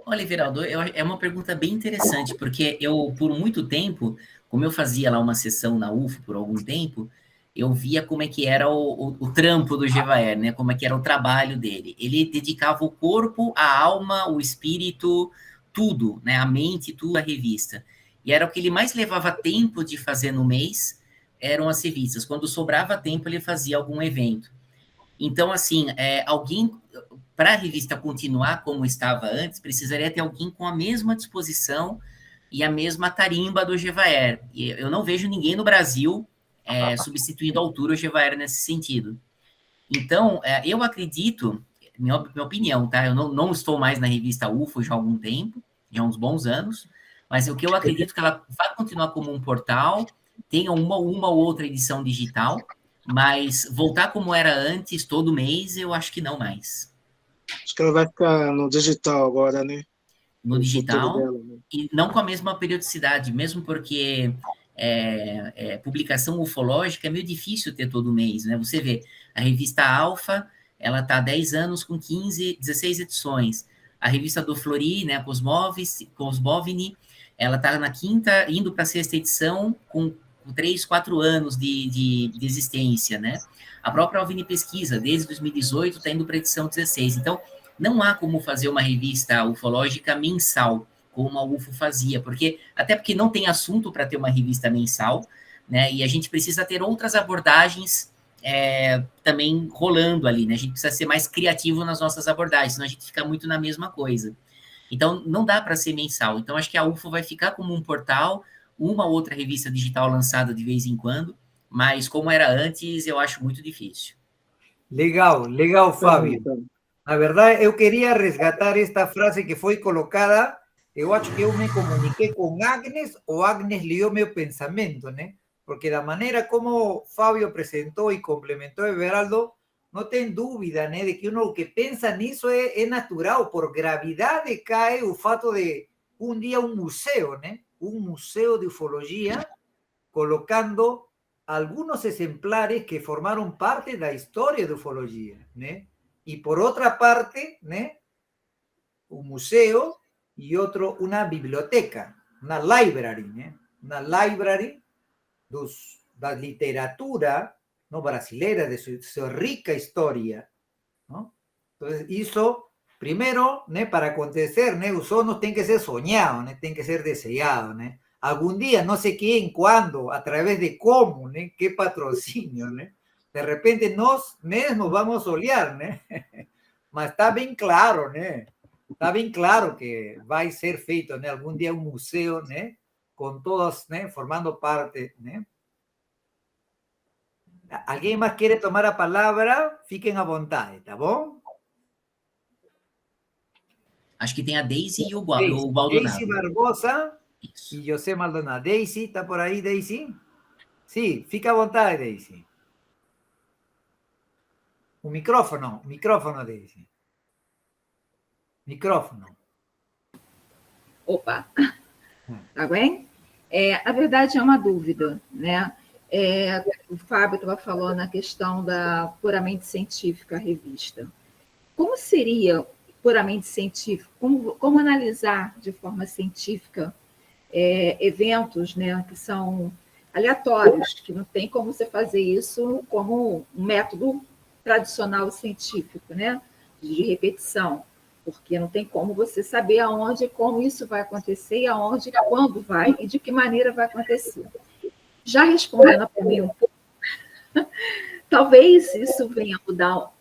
Olha, Everaldo, é uma pergunta bem interessante, porque eu, por muito tempo, como eu fazia lá uma sessão na UFO por algum tempo, eu via como é que era o trampo do Gevaer, né? Como é que era o trabalho dele. Ele dedicava o corpo, a alma, o espírito, tudo, né? A mente, tudo à revista. E era o que ele mais levava tempo de fazer no mês, eram as revistas. Quando sobrava tempo, ele fazia algum evento. Então, assim, alguém, para a revista continuar como estava antes, precisaria ter alguém com a mesma disposição e a mesma tarimba do Gevaer. E eu não vejo ninguém no Brasil substituindo a altura o Gevaer nesse sentido. Então, eu acredito, minha opinião, tá? Eu não estou mais na revista UFO já há algum tempo, já há uns bons anos, mas o que eu acredito é que ela vai continuar como um portal, tenha uma ou outra edição digital, mas voltar como era antes, todo mês, eu acho que não mais. Acho que ela vai ficar no digital agora, né? No digital, dela, né? E não com a mesma periodicidade, mesmo porque publicação ufológica é meio difícil ter todo mês, né? Você vê, a revista Alpha, ela está há 10 anos com 16 edições. A revista do Flori, né, Cosmovini, ela está na quinta, indo para a sexta edição, com 3, 4 anos de existência, né? A própria OVNI Pesquisa, desde 2018, está indo para a edição 16. Então, não há como fazer uma revista ufológica mensal, como a UFO fazia, até porque não tem assunto para ter uma revista mensal, né? E a gente precisa ter outras abordagens também rolando ali, né? A gente precisa ser mais criativo nas nossas abordagens, senão a gente fica muito na mesma coisa. Então, não dá para ser mensal. Então, acho que a UFO vai ficar como um portal, uma ou outra revista digital lançada de vez em quando, mas como era antes, eu acho muito difícil. Legal, Fábio. Na verdade, eu queria resgatar esta frase que foi colocada. Eu acho que eu me comuniquei com Agnes, ou Agnes leu meu pensamento, né? Porque da maneira como Fábio apresentou e complementou Everaldo, não tem dúvida, né, de que uno que pensa nisso é natural, por gravidade cai o fato de um dia um museu, né? Um museu de ufologia, colocando algunos exemplares que formaron parte de la historia de ufologia, ¿no? Y por otra parte, ¿no?, un museo y otro una biblioteca, una library, ¿no?, una library da literatura, ¿no?, brasileira, de su rica historia, ¿no? Entonces, eso, primero, ¿no?, para acontecer, ¿no?, los sonos tienen que ser soñados, ¿no?, tienen que ser deseados, ¿no? Algún día, no sé quién, cuándo, a través de cómo, ¿no?, qué patrocinio, ¿no? De repente nos vamos a olhar, ¿no? Mas está bien claro, ¿no? Está bien claro que va a ser feito, ¿no?, algún día un museo, ¿no?, con todos, ¿no?, formando parte, ¿no? ¿Alguien más quiere tomar la palabra? Fiquem à vontade, tá bom? Acho que tem a Daisy e o Daisy Baldonado. Barbosa. Isso. Y José Maldonado. Daisy, ¿está por ahí, Daisy? Sí, fica a vontade, Daisy. Un micrófono, Daisy. Micrófono. Opa, tá bem? Na verdade, é uma dúvida, né? O Fábio estava falando na questão da puramente científica revista. Como seria puramente científico? Como analisar de forma científica eventos, né, que são aleatórios, que não tem como você fazer isso como um método tradicional científico, né, de repetição, porque não tem como você saber aonde e como isso vai acontecer, e aonde e quando vai, e de que maneira vai acontecer. Já respondendo para mim um pouco, talvez isso venha mudar,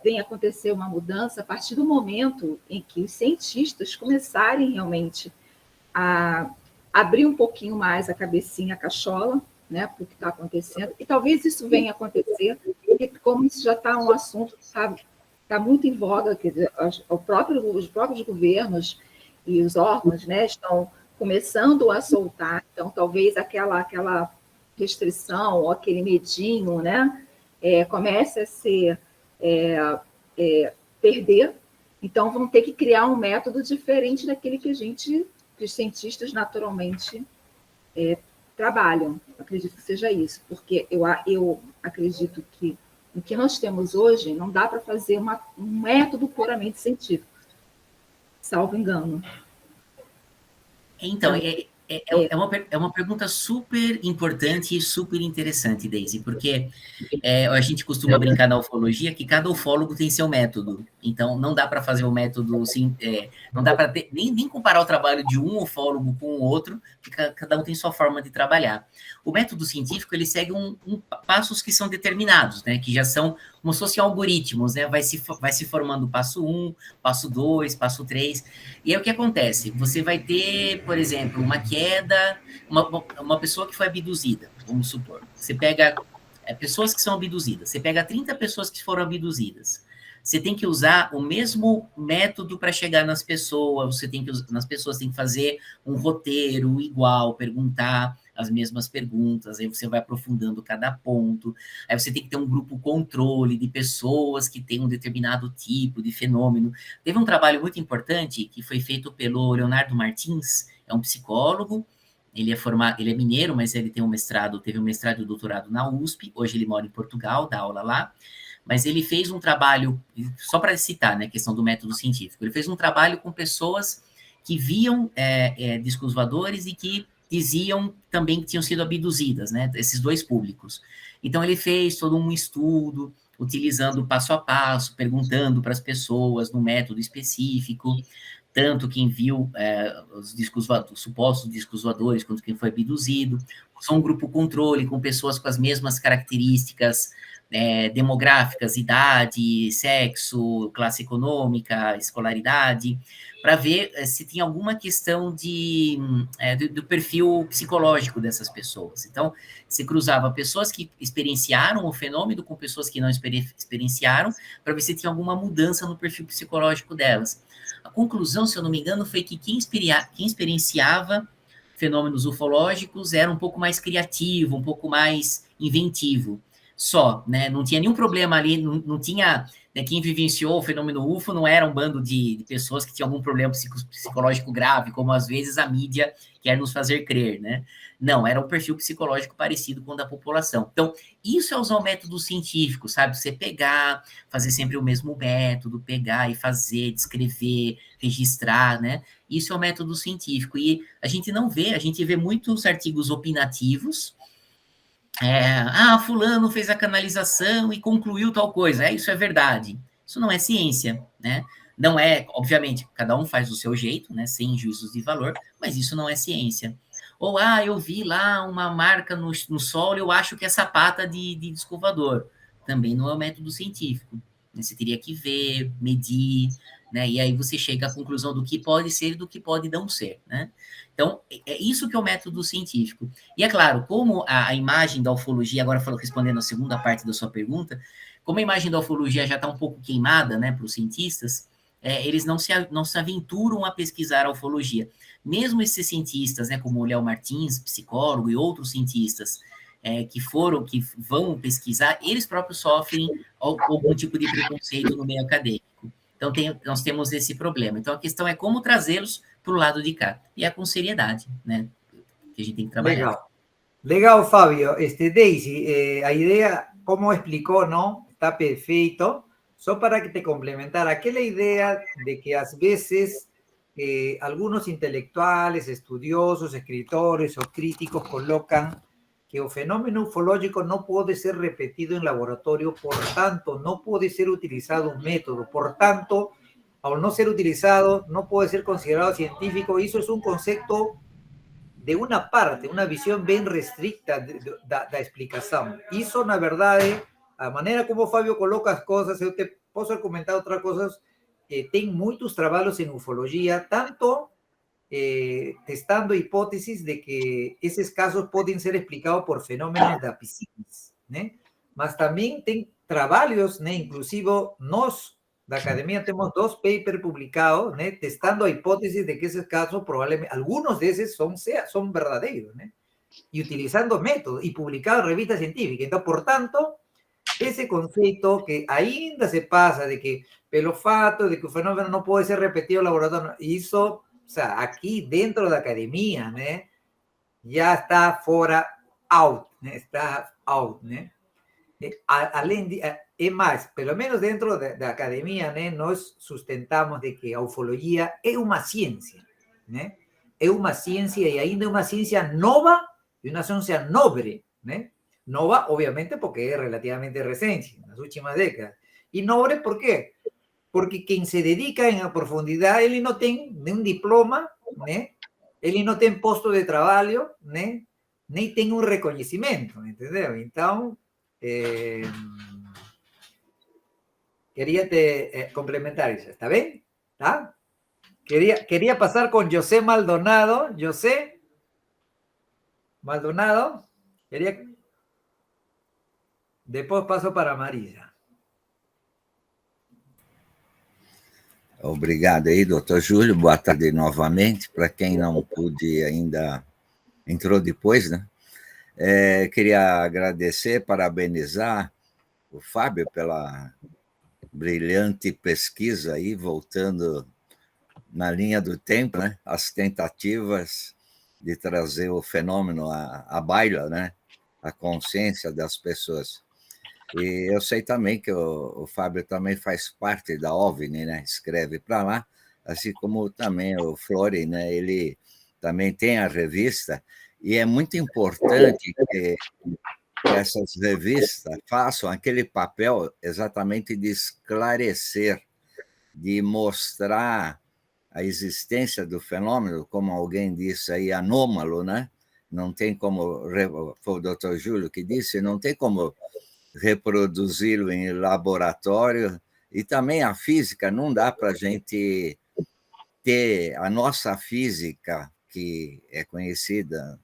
venha acontecer uma mudança a partir do momento em que os cientistas começarem realmente a abrir um pouquinho mais a cabecinha, a cachola, né, para o que está acontecendo, e talvez isso venha a acontecer, porque como isso já está um assunto que está muito em voga, quer dizer, os próprios governos e os órgãos, né, estão começando a soltar, então talvez aquela restrição ou aquele medinho, né, comece a ser perder, então vão ter que criar um método diferente daquele que os cientistas naturalmente trabalham. Acredito que seja isso, porque eu acredito que o que nós temos hoje não dá para fazer um método puramente científico, salvo engano. Então, é uma pergunta super importante e super interessante, Daisy, porque a gente costuma brincar na ufologia que cada ufólogo tem seu método. Então, não dá para fazer o método, assim, não dá para nem comparar o trabalho de um ufólogo com o outro, porque cada um tem sua forma de trabalhar. O método científico, ele segue passos que são determinados, né, que já são como se fossem algoritmos, né, vai se formando passo 1, passo 2, passo 3, e aí o que acontece? Você vai ter, por exemplo, uma queda, uma pessoa que foi abduzida, vamos supor. Você pega pessoas que são abduzidas, você pega 30 pessoas que foram abduzidas, você tem que usar o mesmo método para chegar nas pessoas, nas pessoas tem que fazer um roteiro igual, perguntar as mesmas perguntas, aí você vai aprofundando cada ponto, aí você tem que ter um grupo controle de pessoas que têm um determinado tipo de fenômeno. Teve um trabalho muito importante que foi feito pelo Leonardo Martins, é um psicólogo, ele é mineiro, mas ele teve um mestrado e doutorado na USP, hoje ele mora em Portugal, dá aula lá, mas ele fez um trabalho, só para citar, né, a questão do método científico, ele fez um trabalho com pessoas que viam discos voadores e que diziam também que tinham sido abduzidas, né, esses dois públicos. Então, ele fez todo um estudo, utilizando passo a passo, perguntando para as pessoas num método específico, tanto quem viu os supostos discos voadores, quanto quem foi abduzido. Usou um grupo controle com pessoas com as mesmas características demográficas, idade, sexo, classe econômica, escolaridade, para ver se tinha alguma questão do perfil psicológico dessas pessoas. Então, se cruzava pessoas que experienciaram o fenômeno com pessoas que não experienciaram, para ver se tinha alguma mudança no perfil psicológico delas. A conclusão, se eu não me engano, foi que quem experienciava fenômenos ufológicos era um pouco mais criativo, um pouco mais inventivo. Só, né? Não tinha nenhum problema ali, não tinha... Né, quem vivenciou o fenômeno UFO não era um bando de pessoas que tinham algum problema psicológico grave, como às vezes a mídia quer nos fazer crer, né? Não, era um perfil psicológico parecido com o da população. Então, isso é usar o método científico, sabe? Você pegar, fazer sempre o mesmo método, pegar e fazer, descrever, registrar, né? Isso é o método científico. E a gente a gente vê muitos artigos opinativos, fulano fez a canalização e concluiu tal coisa, isso é verdade. Isso não é ciência, né? Não é, obviamente, cada um faz do seu jeito, né? Sem juízos de valor, mas isso não é ciência. Ou, eu vi lá uma marca no solo, eu acho que é sapata de disco voador. Também não é um método científico. Né? Você teria que ver, medir, né? E aí você chega à conclusão do que pode ser e do que pode não ser, né? Então, é isso que é o método científico. E é claro, como a imagem da ufologia, agora respondendo a segunda parte da sua pergunta, como a imagem da ufologia já está um pouco queimada, né, para os cientistas, eles não se aventuram a pesquisar a ufologia. Mesmo esses cientistas, né, como o Léo Martins, psicólogo, e outros cientistas que vão pesquisar, eles próprios sofrem algum tipo de preconceito no meio acadêmico. Então, nós temos esse problema. Então, a questão é como trazê-los para o lado de cá. E é com seriedade, né? Que a gente tem que trabalhar. Legal, Fábio. Daisy, a ideia, como explicou, não? Está perfeito. Só para que te complementar, aquela ideia de que às vezes algunos intelectuales, estudiosos, escritores o críticos colocan que el fenómeno ufológico no puede ser repetido en laboratorio, por tanto, no puede ser utilizado un método, por tanto, al no ser utilizado, no puede ser considerado científico. Eso es un concepto de una parte, una visión bien restricta da explicación. Eso, na verdade, a maneira como o Fábio coloca as coisas, eu te posso comentar outras coisas, tem muitos trabalhos em ufologia, tanto testando hipótesis de que esses casos podem ser explicados por fenômenos da psiquis, né? Mas também tem trabalhos, né? Inclusive nós da academia temos 2 papers publicados, né? Testando a hipótesis de que esses casos provavelmente, algunos desses são verdadeiros, né? E utilizando métodos, e publicados em revistas científicas. Então, portanto, esse conceito que ainda se passa de que, pelo fato de que o fenômeno não pode ser repetido no laboratório, isso, o sea, aquí dentro de la academia, ¿no? já está fora, out, né? Está out, né? Além de, é mais, pelo menos dentro da academia, né, nós sustentamos de que a ufologia é uma ciência, né? É uma ciência e ainda é uma ciência nova e uma ciência nobre, né? Nova, obviamente, porque é relativamente recente, nas últimas décadas. E nobre, por quê? Porque quem se dedica em profundidade, ele não tem nenhum diploma, né? Ele não tem posto de trabalho, né? Nem tem um reconhecimento, entendeu? Então, quería te complementar eso, ¿está bien? ¿Está? Quería pasar con José Maldonado. José Maldonado. Después paso para Marisa. Obrigado aí, doutor Júlio. Boa tarde novamente. Para quem não pôde ainda, entrou depois, né? Queria agradecer, parabenizar o Fábio pela brilhante pesquisa aí, voltando na linha do tempo, né? As tentativas de trazer o fenômeno à baila, né? A consciência das pessoas. E eu sei também que o Fábio também faz parte da OVNI, né? Escreve para lá, assim como também o Flori, né? Ele também tem a revista, e é muito importante que essas revistas façam aquele papel exatamente de esclarecer, de mostrar a existência do fenômeno, como alguém disse aí, anômalo, né? Não tem como, foi o doutor Júlio que disse, não tem como reproduzi-lo em laboratório, e também a física, não dá para a gente ter a nossa física, que é conhecida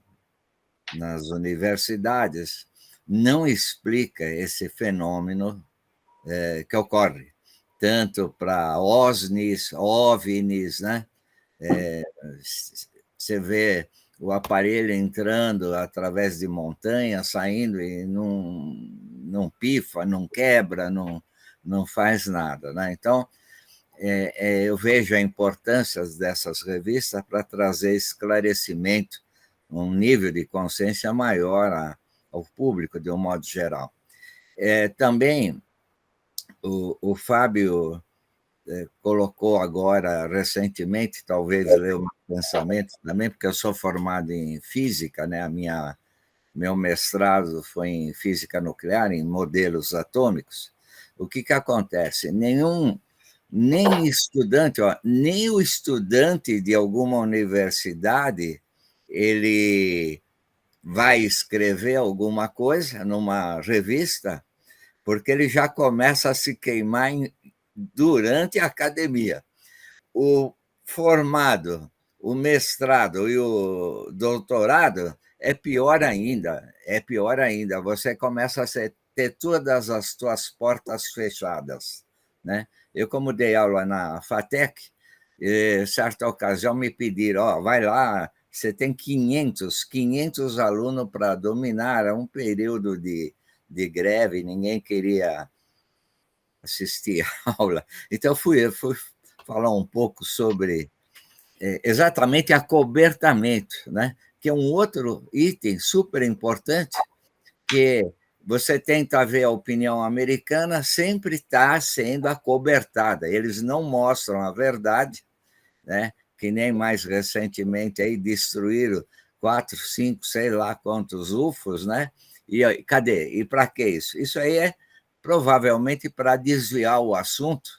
nas universidades, não explica esse fenômeno que ocorre, tanto para OVNIs, né? Você vê o aparelho entrando através de montanhas, saindo e não pifa, não quebra, não faz nada, né? Então, eu vejo a importância dessas revistas para trazer esclarecimento, um nível de consciência maior ao público, de um modo geral. Também, o Fábio colocou agora, recentemente, talvez leu meu pensamento também, porque eu sou formado em física, né? Meu mestrado foi em física nuclear, em modelos atômicos. O que acontece? Nem estudante, nem o estudante de alguma universidade, ele vai escrever alguma coisa numa revista, porque ele já começa a se queimar durante a academia. O formado, o mestrado e o doutorado é pior ainda. Você começa a ter todas as suas portas fechadas, né? Eu, como dei aula na FATEC, certa ocasião me pediram, vai lá, você tem 500 alunos para dominar um período de greve, ninguém queria assistir a aula. Então, eu fui falar um pouco sobre exatamente acobertamento, né? Que é um outro item super importante, que você tenta ver a opinião americana, sempre está sendo acobertada. Eles não mostram a verdade, né? Que nem mais recentemente aí destruíram 4, 5, sei lá quantos UFOs, né? E cadê? E para que isso? Isso aí é provavelmente para desviar o assunto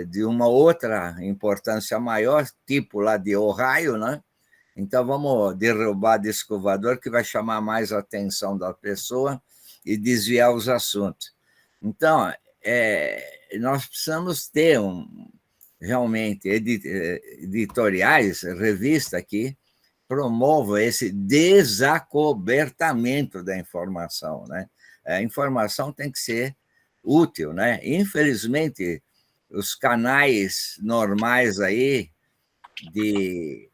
de uma outra importância maior, tipo lá de Ohio, né? Então, vamos derrubar disco voador, que vai chamar mais a atenção da pessoa e desviar os assuntos. Então, nós precisamos ter realmente editoriais, revista que promovam esse desacobertamento da informação, né? A informação tem que ser útil, né? Infelizmente, os canais normais aí de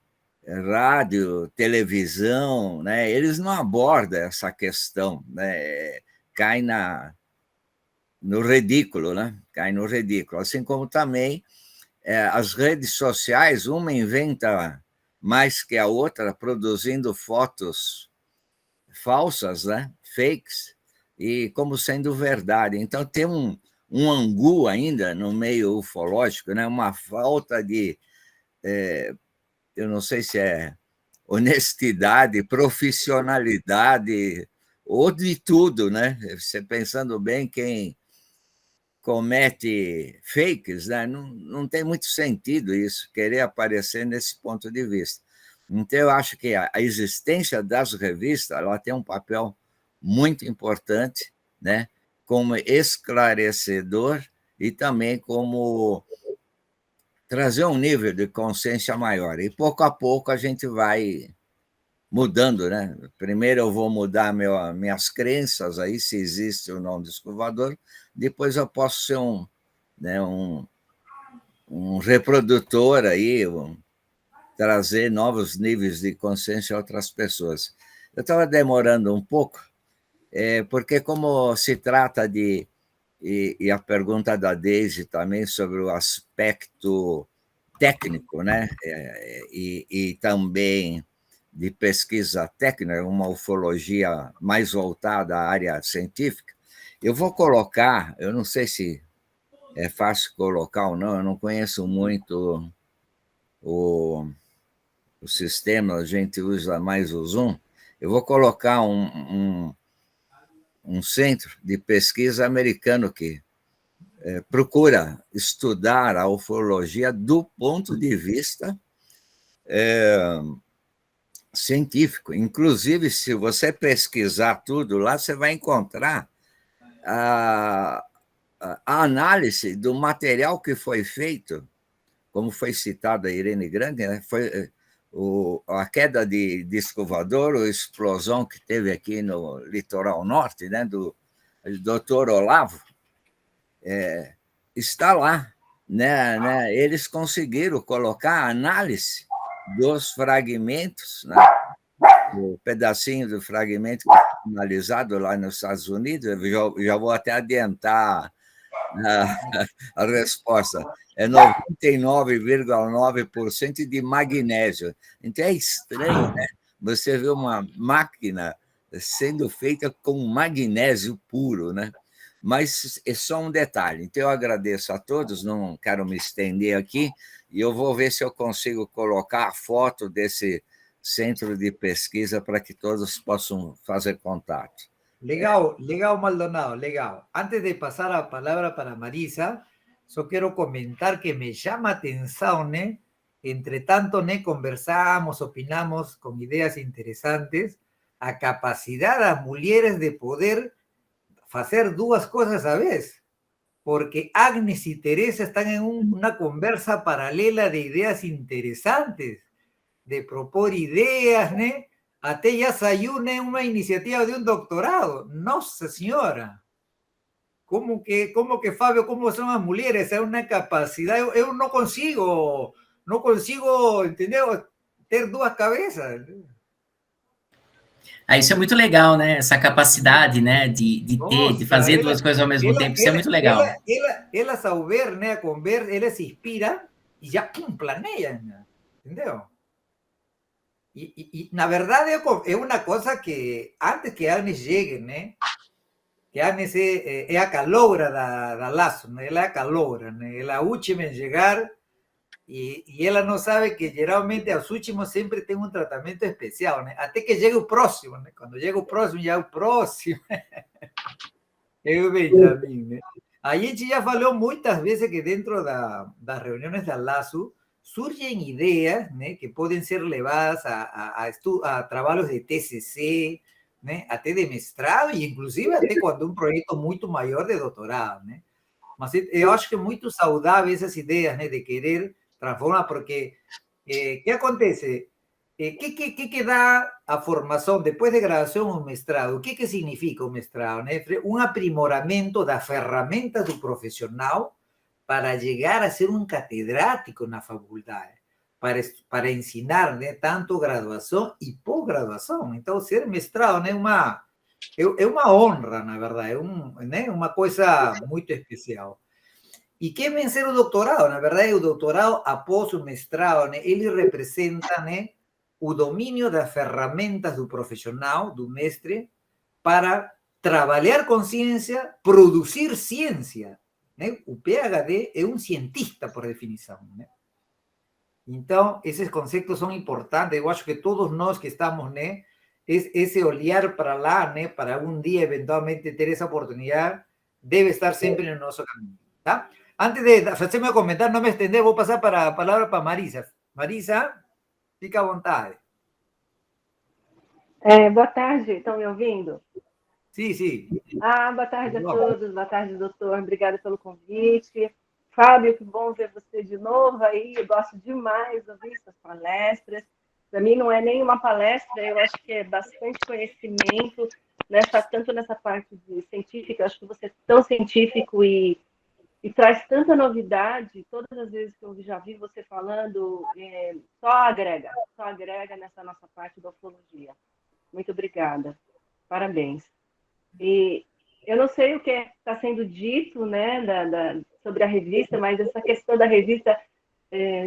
rádio, televisão, né? Eles não abordam essa questão, né? Cai no ridículo, né? Cai no ridículo. Assim como também as redes sociais, uma inventa mais que a outra, produzindo fotos falsas, né? Fakes, e como sendo verdade. Então, tem um angu ainda no meio ufológico, né? Uma falta de, eu não sei se é honestidade, profissionalidade, ou de tudo, né? Você pensando bem, quem comete fakes, né? Não tem muito sentido isso, querer aparecer nesse ponto de vista. Então, eu acho que a existência das revistas ela tem um papel muito importante, né? Como esclarecedor e também como trazer um nível de consciência maior. E, pouco a pouco, a gente vai mudando, né? Primeiro eu vou mudar minhas crenças aí, se existe ou não disco voador, depois eu posso ser um reprodutor aí, trazer novos níveis de consciência a outras pessoas. Eu estava demorando um pouco, porque como se trata de... E a pergunta da Deise também sobre o aspecto técnico, né? E também de pesquisa técnica, uma ufologia mais voltada à área científica, eu vou colocar, eu não sei se é fácil colocar ou não, eu não conheço muito o sistema, a gente usa mais o Zoom, eu vou colocar um centro de pesquisa americano que procura estudar a ufologia do ponto de vista científico. Inclusive, se você pesquisar tudo lá, você vai encontrar a análise do material que foi feito, como foi citado a Irene Grande, né? Foi a queda de disco voador, a explosão que teve aqui no litoral norte, né? Do Dr. Olavo, está lá, né? Eles conseguiram colocar a análise dos fragmentos, né? O pedacinho do fragmento que foi analisado lá nos Estados Unidos, eu já vou até adiantar a resposta, é 99,9% de magnésio. Então é estranho, né? Você vê uma máquina sendo feita com magnésio puro, né? Mas é só um detalhe. Então eu agradeço a todos, não quero me estender aqui, e eu vou ver se eu consigo colocar a foto desse centro de pesquisa para que todos possam fazer contato. Legal, legal, Maldonado, legal. Antes de pasar a palabra para Marisa, só quiero comentar que me llama atención, ¿eh? Entre tanto, ¿eh? Conversamos, opinamos con ideas interesantes, a capacidad das mulheres de poder hacer dos cosas a vez, porque Agnes y Teresa están en una conversa paralela de ideas interesantes, de propor ideas, ¿no? Até ya saiu, né, uma iniciativa de um doutorado. Nossa Senhora! Como que, Fábio, como são as mulheres? É uma capacidade. Eu não consigo, entendeu? Ter duas cabeças. Isso é muito legal, né? Essa capacidade, né, de fazer duas coisas ao mesmo tempo. Isso é muito legal. Elas, ao ver, né, a conversa, elas se inspiram e já planeiam, entendeu? Y na verdade é uma coisa que antes que a Agnes chegue, né? Que a Agnes é a caloura da Lazo, né? Ela é a caloura, né? Ela é a última em chegar e ela não sabe que geralmente os últimos sempre tem um tratamento especial, né? Até que chegue o próximo, né? Quando chega o próximo, já é o próximo. É o Benjamin, né? A gente já falou muitas vezes que dentro das reuniões da Lazo surgen ideas, né, que podem ser levadas a trabalhos de TCC, né, até de mestrado e inclusive até quando um projeto muito maior de doutorado, né? Mas eu acho que é muito saudável essas ideias, né, de querer transformar, porque que acontece? Que dá a formação depois de graduação ou mestrado? O que significa o mestrado, né? Um aprimoramento das ferramentas do profissional para llegar a ser un catedrático en la facultad, para ensinar, né, tanto graduação e pós-graduação. Então, ser mestrado, né, é uma honra, na verdade, né, uma coisa muito especial. E quem vencer o doutorado, na verdade, o doutorado após o mestrado, né, ele representa, né, o domínio das ferramentas do profissional, do mestre, para trabalhar com ciência, produzir ciência, né? O PhD é um cientista, por definição, né? Então, esses conceitos são importantes. Eu acho que todos nós que estamos, né, esse olhar para lá, né, para um dia eventualmente ter essa oportunidade, deve estar sempre no nosso caminho, tá? Antes de fazer meu comentário, não me estender, vou passar a palavra para Marisa. Marisa, fica à vontade. Boa tarde, estão me ouvindo? Sim, sim. Boa tarde a todos, boa tarde, doutor. Obrigada pelo convite. Fábio, que bom ver você de novo aí. Eu gosto demais de ouvir suas palestras. Para mim, não é nem uma palestra, eu acho que é bastante conhecimento, tanto nessa parte de científica. Eu acho que você é tão científico e traz tanta novidade. Todas as vezes que eu já vi você falando, só agrega nessa nossa parte da ufologia. Muito obrigada. Parabéns. E eu não sei o que está sendo dito, né, sobre a revista, mas essa questão da revista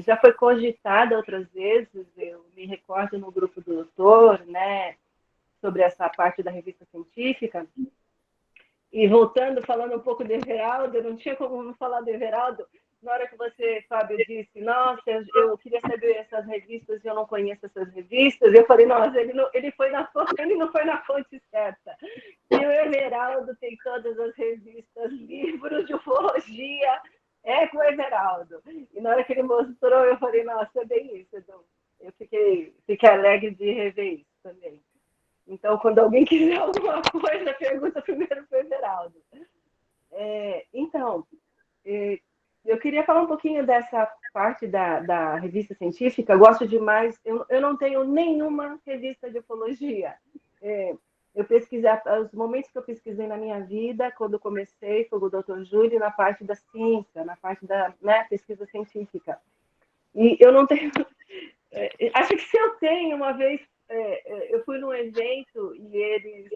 já foi cogitada outras vezes. Eu me recordo no grupo do doutor, né, sobre essa parte da revista científica. E voltando, falando um pouco de Everaldo, eu não tinha como não falar de Everaldo. Na hora que você, Fábio, disse, nossa, eu queria saber essas revistas e eu não conheço essas revistas, eu falei, nossa, ele não foi na fonte certa. E o Everaldo tem todas as revistas, livros de ufologia, com o Everaldo. E na hora que ele mostrou, eu falei, nossa, é bem isso, Edu. Eu fiquei alegre de rever isso também. Então, quando alguém quiser alguma coisa, pergunta primeiro para o Everaldo. Eu queria falar um pouquinho dessa parte da revista científica. Eu gosto demais. Eu não tenho nenhuma revista de ufologia. Eu pesquisei, os momentos que eu pesquisei na minha vida, quando comecei, foi com o Dr. Júlio, na parte da ciência, na parte da pesquisa científica. E eu não tenho... Acho que se eu tenho, uma vez, eu fui num evento e eles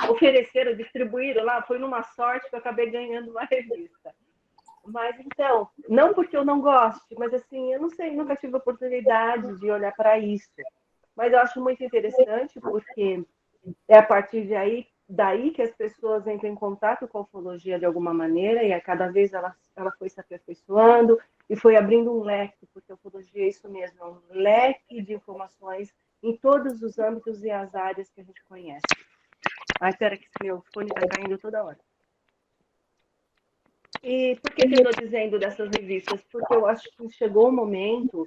ofereceram, distribuíram lá, foi numa sorte que eu acabei ganhando uma revista. Mas, então, não porque eu não goste, mas, assim, eu não sei, nunca tive oportunidade de olhar para isso. Mas eu acho muito interessante, porque é a partir daí que as pessoas entram em contato com a ufologia de alguma maneira, e a cada vez ela foi se aperfeiçoando e foi abrindo um leque, porque a ufologia é isso mesmo, é um leque de informações em todos os âmbitos e as áreas que a gente conhece. Espera que meu fone está caindo toda hora. E por que eu estou dizendo dessas revistas? Porque eu acho que chegou o momento,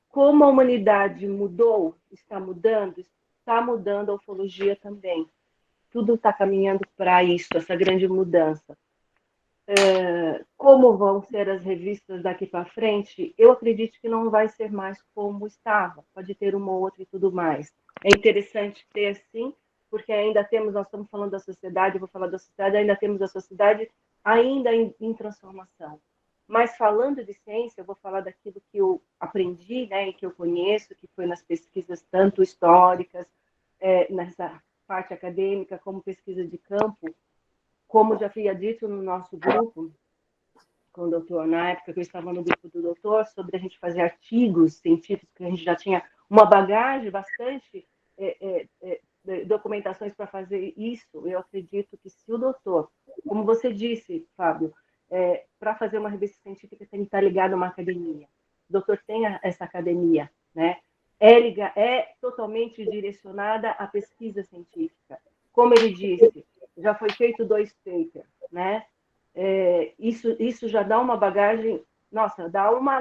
como a humanidade está mudando a ufologia também. Tudo está caminhando para isso, essa grande mudança. Como vão ser as revistas daqui para frente? Eu acredito que não vai ser mais como estava. Pode ter uma ou outra e tudo mais. É interessante ter, sim, porque ainda temos, nós estamos falando da sociedade, eu vou falar da sociedade, ainda temos a sociedade ainda em transformação. Mas falando de ciência, eu vou falar daquilo que eu aprendi, né, e que eu conheço, que foi nas pesquisas tanto históricas, nessa parte acadêmica, como pesquisa de campo. Como já havia dito no nosso grupo, com o doutor, na época que eu estava no grupo do doutor, sobre a gente fazer artigos científicos, que a gente já tinha uma bagagem bastante, documentações para fazer isso. Eu acredito que se o doutor, como você disse, Fábio, para fazer uma revista científica tem que estar ligado a uma academia. O doutor tem essa academia, né? É totalmente direcionada à pesquisa científica. Como ele disse, já foi feito 2 papers, né? Isso já dá uma bagagem, nossa, dá uma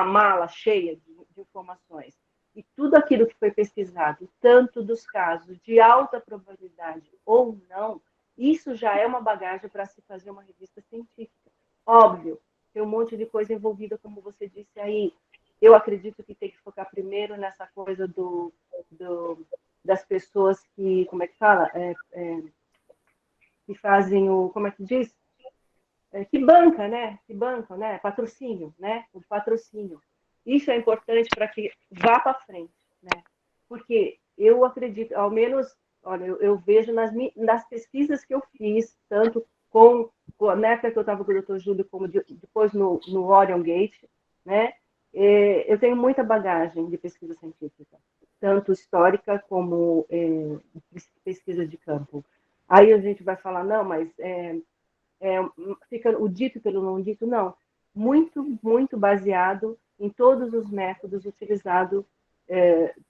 mala cheia de informações. E tudo aquilo que foi pesquisado, tanto dos casos de alta probabilidade ou não, isso já é uma bagagem para se fazer uma revista científica. Óbvio, tem um monte de coisa envolvida, como você disse aí. Eu acredito que tem que focar primeiro nessa coisa das pessoas que, como é que fala? Que fazem o, como é que diz? Que banca, né? Que bancam, né? Patrocínio, né? O patrocínio. Isso é importante para que vá para frente, né? Porque eu acredito, ao menos Olha, eu vejo nas pesquisas que eu fiz, tanto na época que eu estava com o Dr. Júlio, como depois no Orion Gate, né? Eu tenho muita bagagem de pesquisa científica, tanto histórica como pesquisa de campo. Aí a gente vai falar, não, mas fica o dito pelo não dito, não. Muito, muito baseado em todos os métodos utilizados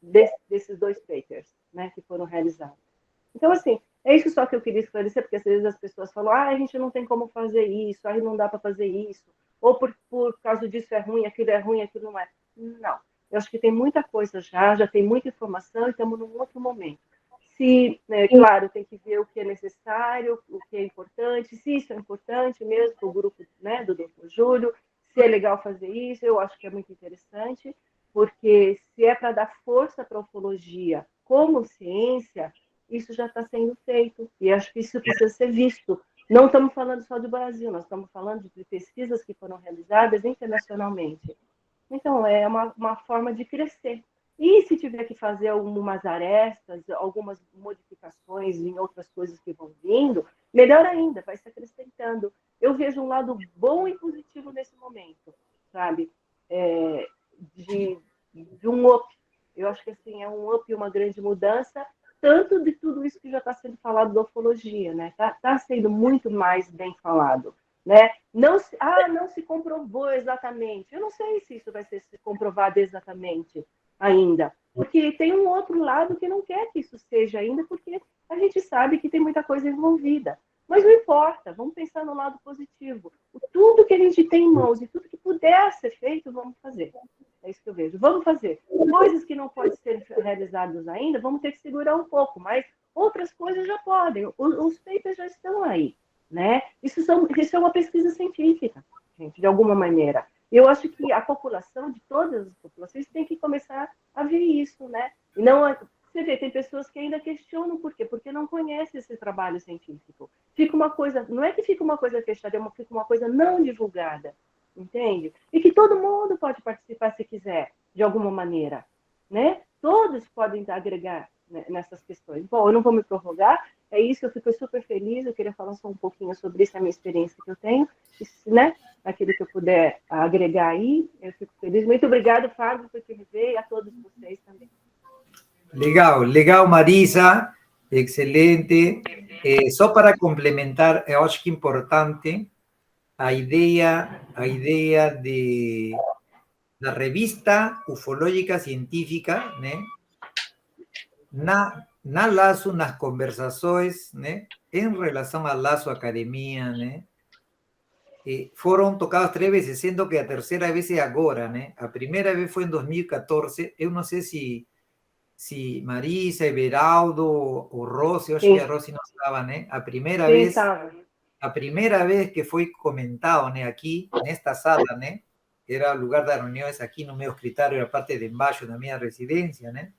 desses 2 papers, né, que foram realizados. Então, assim, é isso só que eu queria esclarecer, porque às vezes as pessoas falam, a gente não tem como fazer isso, aí não dá para fazer isso, ou por causa disso é ruim, aquilo não é. Não, eu acho que tem muita coisa já tem muita informação e estamos num outro momento. Claro, tem que ver o que é necessário, o que é importante, se isso é importante mesmo para o grupo, né, do Dr. Júlio, se é legal fazer isso, eu acho que é muito interessante, porque se é para dar força para a ufologia como ciência, isso já está sendo feito, e acho que isso precisa ser visto. Não estamos falando só do Brasil, nós estamos falando de pesquisas que foram realizadas internacionalmente. Então, é uma forma de crescer. E se tiver que fazer algumas arestas, algumas modificações em outras coisas que vão vindo, melhor ainda, vai se acrescentando. Eu vejo um lado bom e positivo nesse momento, sabe? De um up. Eu acho que assim, é um up e uma grande mudança, tanto de tudo isso que já está sendo falado da ufologia, né? Tá sendo muito mais bem falado, né? Não se comprovou exatamente. Eu não sei se isso vai ser comprovado exatamente ainda, porque tem um outro lado que não quer que isso seja ainda, porque a gente sabe que tem muita coisa envolvida. Mas não importa, vamos pensar no lado positivo. Tudo que a gente tem em mãos e tudo que puder ser feito, vamos fazer. É isso que eu vejo. Vamos fazer. Coisas que não podem ser realizadas ainda, vamos ter que segurar um pouco, mas outras coisas já podem. Os papers já estão aí, né? Isso é uma pesquisa científica, gente, de alguma maneira. Eu acho que a população, de todas as populações, tem que começar a ver isso, né? E não, você vê, tem pessoas que ainda questionam por quê? Porque não conhecem esse trabalho científico. Fica uma coisa, não é que fica uma coisa fechada, fica uma coisa não divulgada, entende? E que todo mundo pode participar se quiser, de alguma maneira, né? Todos podem agregar, né, nessas questões. Bom, eu não vou me prorrogar, é isso, eu fico super feliz, eu queria falar só um pouquinho sobre isso, a minha experiência que eu tenho, né? Aquilo que eu puder agregar aí, eu fico feliz. Muito obrigada, Fábio, por te rever, e a todos vocês também. Legal, Marisa, excelente. Só para complementar, eu acho que é importante a ideia da revista ufológica científica, né? Na laço, nas conversações, né? Em relação ao laço academia, né? Foram tocadas 3 vezes, sendo que a terceira vez é agora, né? A primeira vez foi em 2014. Eu não sei se Marisa, Everaldo ou Rosy, eu acho que a Rosy não estava, né? A primeira vez que foi comentado, né, aqui, nesta sala, né? Era o lugar das reuniões aqui no meu escritório, a parte de embaixo da minha residência, né?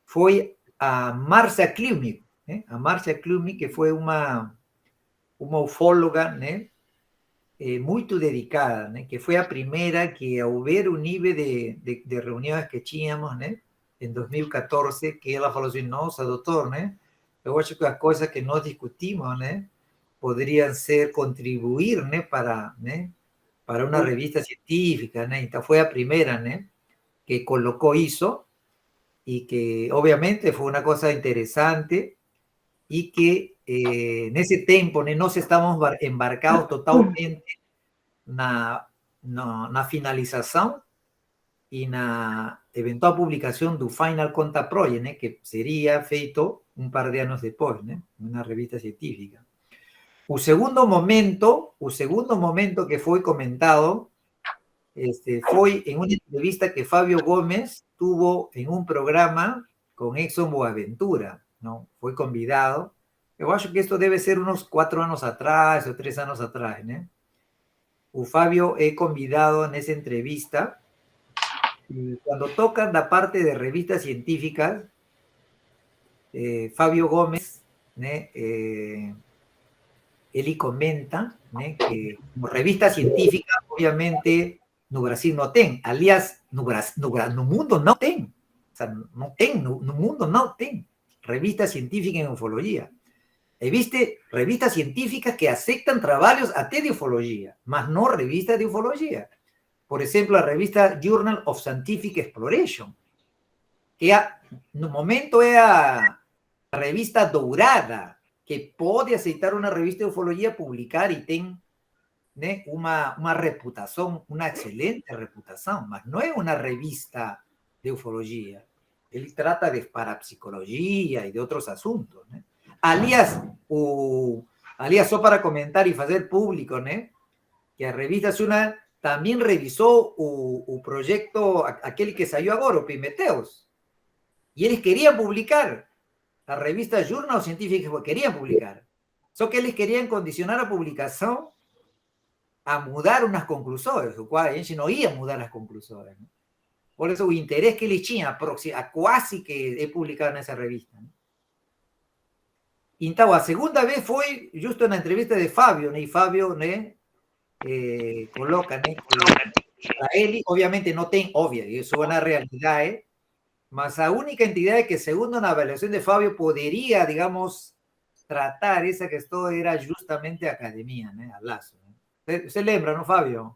Foi a Márcia Klimek, né? A Márcia Klimek, que foi uma ufóloga, né? Muito dedicada, né? Que foi a primeira que, ao ver o nível de reuniões que tínhamos, né? Em 2014, que ela falou assim, nossa, doutor, né? Eu acho que as coisas que nós discutimos, né? Poderiam ser contribuir, né? Para uma revista científica, né? Então foi a primeira, né? Que colocou isso y que obviamente fue una cosa interesante y que en ese tiempo nos estamos embarcados totalmente na finalización y na eventual publicación do Final Contact Project, né, que sería feito un par de años después, né, una revista científica. O segundo momento que fue comentado fue en una entrevista que Fabio Gómez tuvo en un programa con Exxon Boaventura, ¿no? Fue convidado. Yo acho que esto debe ser unos 4 años atrás o 3 años atrás, ¿no? O Fabio he convidado en esa entrevista y cuando tocan la parte de revistas científicas, Fabio Gómez, ¿no? Él comenta, ¿no? Que como revista científica, obviamente, no Brasil não tem. Aliás, no mundo não tem. O sea, não tem, no mundo não tem. revista científica en ufología. Viste revistas científicas que aceptan trabajos até de ufología, mas no revistas de ufología. Por ejemplo, la revista Journal of Scientific Exploration, que no momento é a revista dourada, que pode aceitar una revista de ufología, publicar y tem, né, una reputación, una excelente reputación, mas no es una revista de ufología. Él trata de parapsicología y de otros asuntos, né? Aliás, só para comentar y hacer público, né, que a revista Suna también revisó el proyecto, aquel que salió agora, o Prometheus, y ellos querían publicar. La revista Journal Scientific querían publicar. Só que eles querían condicionar a publicación a mudar unas conclusões, o cual a gente não ia mudar as conclusões, né? Por eso o interés que eles tinham a quase que é publicado nessa revista, né? Então, a segunda vez foi justo na entrevista de Fábio, né? E Fábio, né, coloca, né, que para ele, obviamente, não tem, óbvio, isso é uma realidade, mas a única entidade que, segundo na avaliação de Fábio, poderia, digamos, tratar essa questão era justamente a academia, né? A LASO. Você lembra, não, Fábio?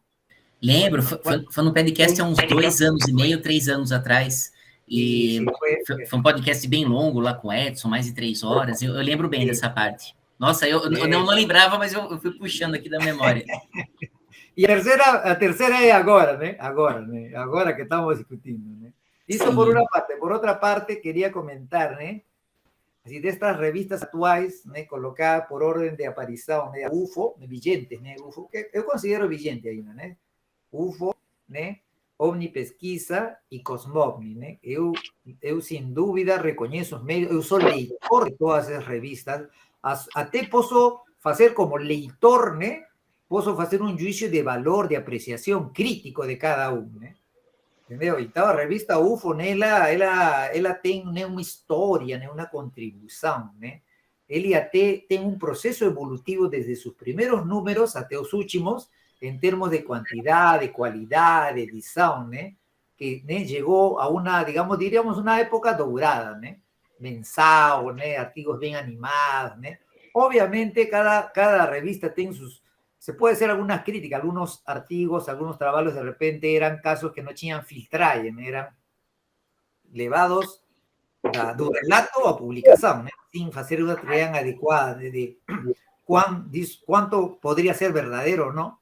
Lembro, foi no podcast há uns 2 anos e meio, 3 anos atrás. E foi um podcast bem longo lá com o Edson, mais de 3 horas. Eu lembro bem dessa parte. Nossa, eu não lembrava, mas eu fui puxando aqui da memória. E a terceira é agora, né? Agora que estamos discutindo, né? Isso por uma parte. Por outra parte, queria comentar, né? Assim, destas revistas atuais, né, colocadas por ordem de aparição, né, UFO, vigentes, né, UFO, que eu considero vigente ainda, né? UFO, né? OVNI Pesquisa e Cosmovni, né? Eu sem dúvida reconheço os meios, eu sou leitor de todas as revistas, até posso fazer como leitor, né? Posso fazer um juízo de valor, de apreciação crítico de cada um, né? Entendeu? Então, a revista UFO, né, ela tem, né, uma história, né, uma contribuição, né? Ele até tem um processo evolutivo desde seus primeiros números até os últimos, em termos de quantidade, qualidade, edição, né? Que, né, chegou a uma, diríamos, uma época dourada, né? Mensal, né? Artigos bem animados, né? Obviamente, cada revista tem sus... Se puede hacer algunas críticas, algunos artigos, algunos trabajos de repente eran casos que no tenían filtraje, ¿no? Eran levados do relato a publicación, ¿no? Sin hacer una tarea adecuada de cuánto podría ser verdadero, ¿no?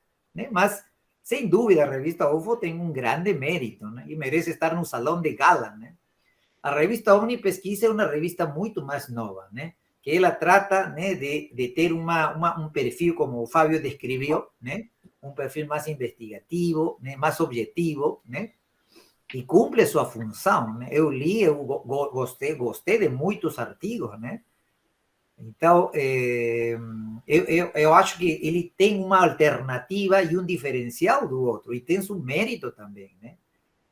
Mas, sin duda, a revista UFO tiene un grande mérito, ¿no? Y merece estar en un salón de gala, ¿no? A revista OVNI Pesquisa es una revista mucho más nova, ¿no? Que ela trata, né, de ter um perfil, como o Fábio descreveu, né, um perfil mais investigativo, né, mais objetivo, né, e cumpre sua função, né? Eu li, eu gostei de muitos artigos, né? Então, eu acho que ele tem uma alternativa e um diferencial do outro, e tem seu mérito também, né?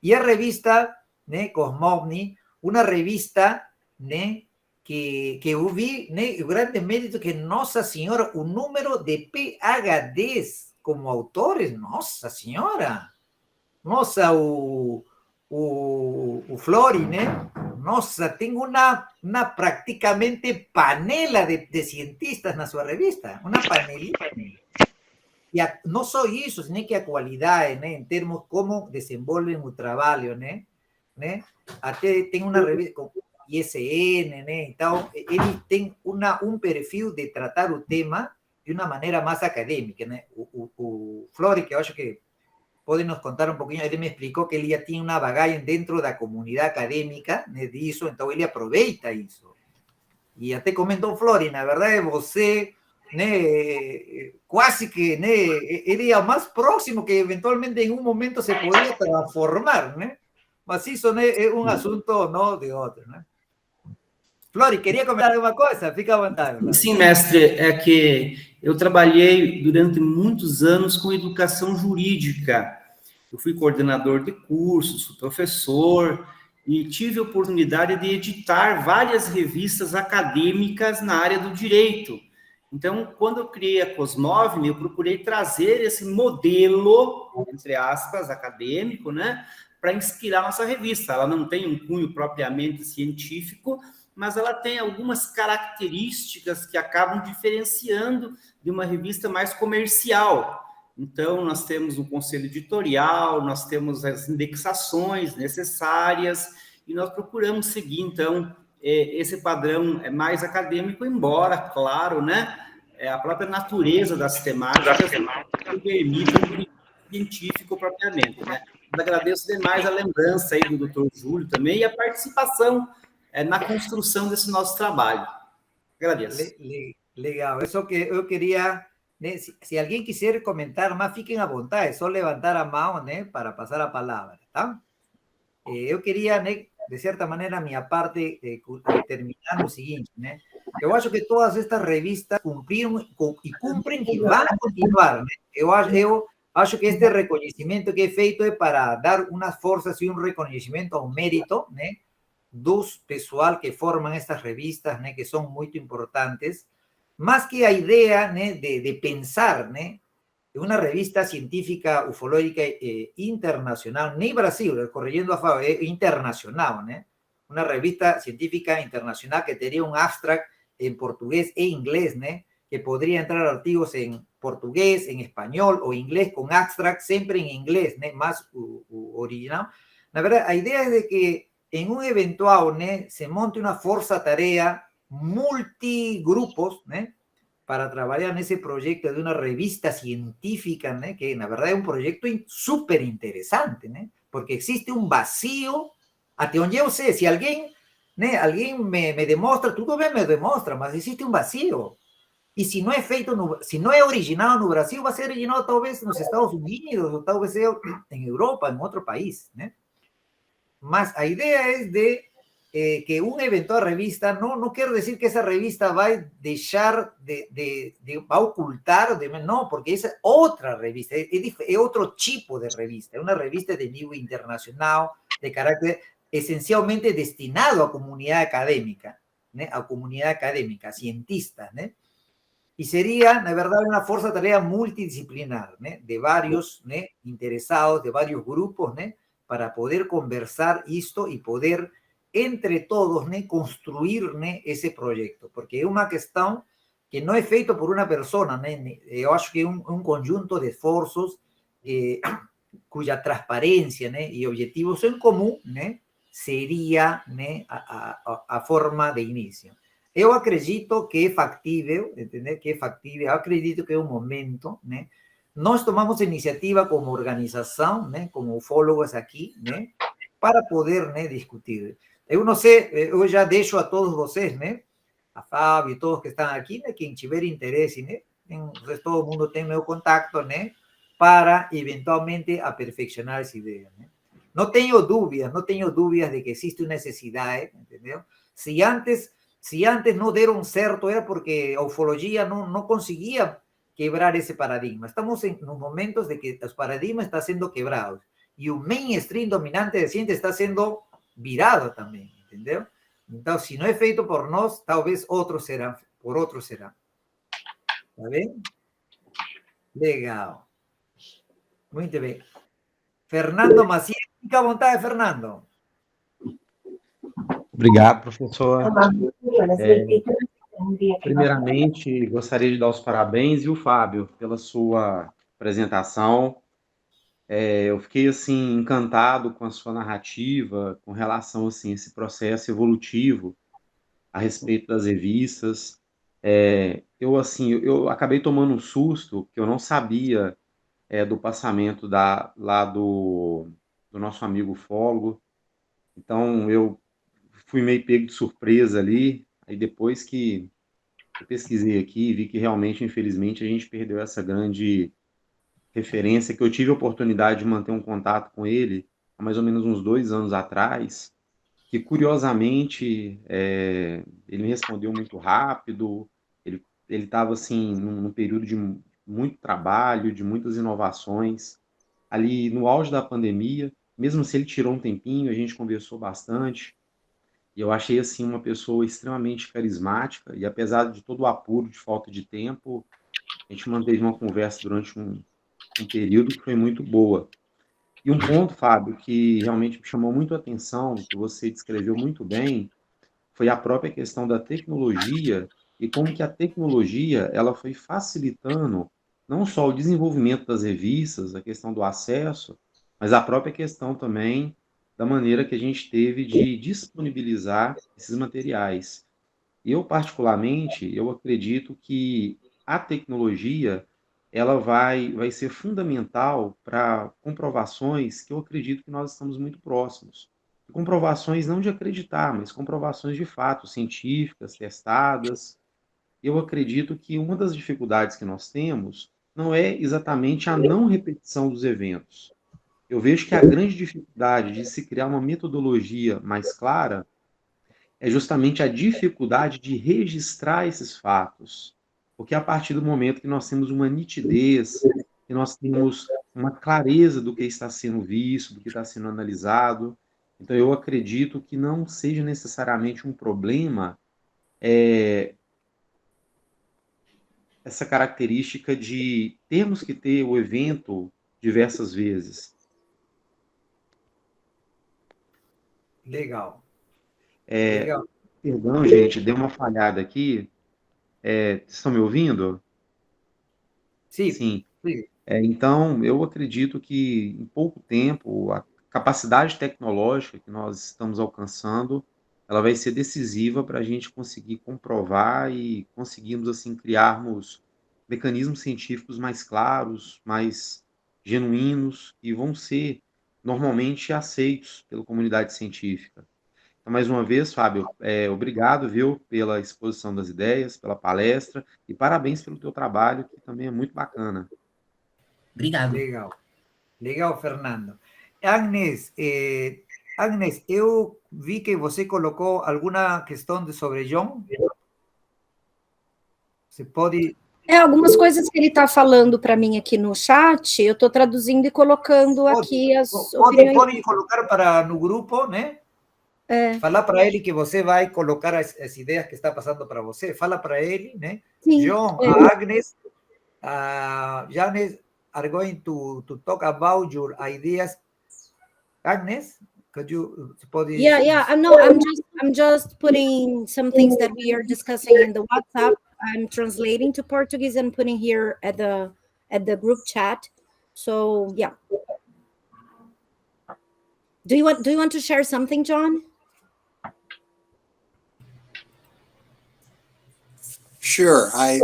E a revista, né, Cosmovni, uma revista, né, que eu vi, né, o grande mérito que, nossa senhora, o número de PhDs como autores, nossa senhora, nossa, o Flori, né, nossa, tem uma praticamente panela de cientistas na sua revista, uma panelinha. E não só isso, nem que a qualidade, né, em termos como desenvolvem o trabalho, né, até tem uma revista com ISN, né? Então, ele tem um perfil de tratar o tema de uma maneira mais acadêmica, né? O Flori, que eu acho que pode nos contar um pouquinho, ele me explicou que ele já tinha uma bagagem dentro da comunidade acadêmica, né, disso, então ele aproveita isso. E até comentou, Flori, na verdade, você, né, quase que, né, ele é o mais próximo que eventualmente em um momento se poderia transformar, né? Mas isso, né, é um assunto, não de outro, né? Flori, queria comentar alguma coisa? Fica à vontade. Flori. Sim, mestre, é que eu trabalhei durante muitos anos com educação jurídica. Eu fui coordenador de cursos, fui professor e tive a oportunidade de editar várias revistas acadêmicas na área do direito. Então, quando eu criei a Cosmovni, eu procurei trazer esse modelo, entre aspas, acadêmico, né, para inspirar nossa revista. Ela não tem um cunho propriamente científico, mas ela tem algumas características que acabam diferenciando de uma revista mais comercial. Então, nós temos um conselho editorial, nós temos as indexações necessárias, e nós procuramos seguir, então, esse padrão mais acadêmico, embora, claro, né, a própria natureza das temáticas não permite um científico propriamente, né? Eu agradeço demais a lembrança aí do Dr. Júlio também e a participação na construção desse nosso trabalho. Agradeço. Legal. Eso que eu queria, né, se alguém quiser comentar más, fiquem à vontade, é só levantar a mão, né, para passar a palavra, tá? Eu queria, né, de certa maneira, a minha parte, terminar no seguinte, né? Eu acho que todas estas revistas cumpriram e cumprem e vão continuar, né? Eu acho que este reconhecimento que é feito é para dar umas forças e um reconhecimento ao mérito, né, dos pessoal que formam estas revistas, né, que são muito importantes, más que a idea, né, de pensar, né, en una revista científica ufológica internacional, ni Brasil, corrigiendo a favor, internacional, ¿no? Una revista científica internacional que tendría un abstract en portugués e inglés, ¿no? Que podría entrar artículos en portugués, en español o inglés con abstract, siempre en inglés, ¿no? Más original. La verdad, la idea es de que en un eventual, ¿no? Se monte una fuerza tarea multigrupos, ¿no? Para trabajar en ese proyecto de una revista científica, ¿no? Que la verdad es un proyecto súper interesante, ¿no? Porque existe un vacío, hasta donde yo sé, si alguien, ¿no? Alguien me demuestra, tú también me demuestras, pero existe un vacío. Y si no es feito, si no es originado en Brasil, va a ser originado tal vez en los Estados Unidos, o tal vez sea en Europa, en otro país, ¿no? Mas la idea es de que un eventual revista, no quiero decir que esa revista va a dejar va a ocultar, no, porque es otra revista, es otro tipo de revista, es una revista de nivel internacional, de carácter esencialmente destinado a comunidad académica, ¿no? A comunidad académica, cientistas, ¿no? Y sería, la verdad, una fuerza tarea multidisciplinar, ¿no? De varios, ¿no? Interesados, de varios grupos, ¿no? Para poder conversar esto y poder entre todos, ¿no? Construir, ¿no? Ese proyecto, porque es una cuestión que no es feito por una persona, ¿no? Yo acho que es un conjunto de esfuerzos cuya transparencia, ¿no? Y objetivos en común, ¿no? Sería, ¿no? a forma de inicio. Yo acredito que es factible, ¿entender? Que es factible, yo acredito que es un momento, ¿no? Nós tomamos iniciativa como organización, ¿no? Como ufólogos aquí, ¿no? Para poder, ¿no? Discutir. Eu não sei, eu já deixo a todos vocês, né? A Fábio e todos que estão aqui, né? Quem tiver interesse, né? Todo mundo tem meu contato, né? Para eventualmente aperfeiçoar essa ideia, né? Não tenho dúvidas de que existe uma necessidade, entendeu? Se antes não deram certo, era porque a ufologia não conseguia quebrar esse paradigma. Estamos em momentos de que os paradigmas estão sendo quebrados e o mainstream dominante de ciência está sendo virado também, entendeu? Então, se não é feito por nós, talvez outros serão, por outros serão. Tá bem? Legal. Muito bem. Fernando Maciel, fica à vontade, Fernando. Obrigado, professor. Primeiramente, gostaria de dar os parabéns, viu, Fábio, pela sua apresentação. Eu fiquei, assim, encantado com a sua narrativa, com relação, assim, a esse processo evolutivo a respeito das revistas. Eu acabei tomando um susto, que eu não sabia do passamento lá do nosso amigo ufólogo. Então, eu fui meio pego de surpresa ali, aí depois que eu pesquisei aqui, vi que realmente, infelizmente, a gente perdeu essa grande referência, que eu tive a oportunidade de manter um contato com ele há mais ou menos uns 2 anos atrás, que curiosamente ele me respondeu muito rápido, ele estava assim num período de muito trabalho, de muitas inovações, ali no auge da pandemia, mesmo se ele tirou um tempinho, a gente conversou bastante, e eu achei assim uma pessoa extremamente carismática, e apesar de todo o apuro de falta de tempo, a gente manteve uma conversa durante um período que foi muito boa. E um ponto, Fábio, que realmente me chamou muito a atenção, que você descreveu muito bem, foi a própria questão da tecnologia e como que a tecnologia ela foi facilitando não só o desenvolvimento das revistas, a questão do acesso, mas a própria questão também da maneira que a gente teve de disponibilizar esses materiais. Eu, particularmente, eu acredito que a tecnologia ela vai ser fundamental para comprovações que eu acredito que nós estamos muito próximos. Comprovações não de acreditar, mas comprovações de fato, científicas, testadas. Eu acredito que uma das dificuldades que nós temos não é exatamente a não repetição dos eventos. Eu vejo que a grande dificuldade de se criar uma metodologia mais clara é justamente a dificuldade de registrar esses fatos. Porque a partir do momento que nós temos uma nitidez, que nós temos uma clareza do que está sendo visto, do que está sendo analisado, então eu acredito que não seja necessariamente um problema essa característica de termos que ter o evento diversas vezes. Legal. Legal. Perdão, gente, deu uma falhada aqui. Estão me ouvindo? Sim. Sim. Então, eu acredito que em pouco tempo, a capacidade tecnológica que nós estamos alcançando, ela vai ser decisiva para a gente conseguir comprovar e conseguirmos, assim, criarmos mecanismos científicos mais claros, mais genuínos, e vão ser normalmente aceitos pela comunidade científica. Então, mais uma vez, Fábio, obrigado, viu, pela exposição das ideias, pela palestra, e parabéns pelo teu trabalho, que também é muito bacana. Obrigado. Legal, Fernando. Agnes, Agnes, eu vi que você colocou alguma questão sobre John. Você pode... Algumas coisas que ele está falando para mim aqui no chat, eu estou traduzindo e colocando aqui as opiniões. Pode colocar no grupo, né? Falar para ele que você vai colocar as ideias que está passando para você. Fala para ele, né? Sim, John, Agnes, Janes are going to talk about your ideas. Agnes, could you... No, I'm just putting some things that we are discussing in the WhatsApp. I'm translating to Portuguese and putting here at the group chat. So yeah. Do you want to share something, John? Sure. I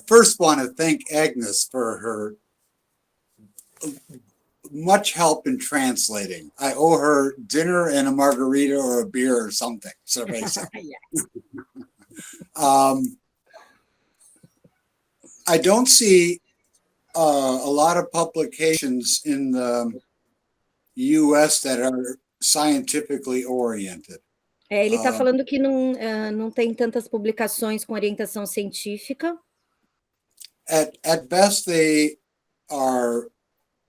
first want to thank Agnes for her much help in translating. I owe her dinner and a margarita or a beer or something. I don't see a lot of publications in the U.S. that are scientifically oriented. Ele está falando que não tem tantas publicações com orientação científica. At best, they are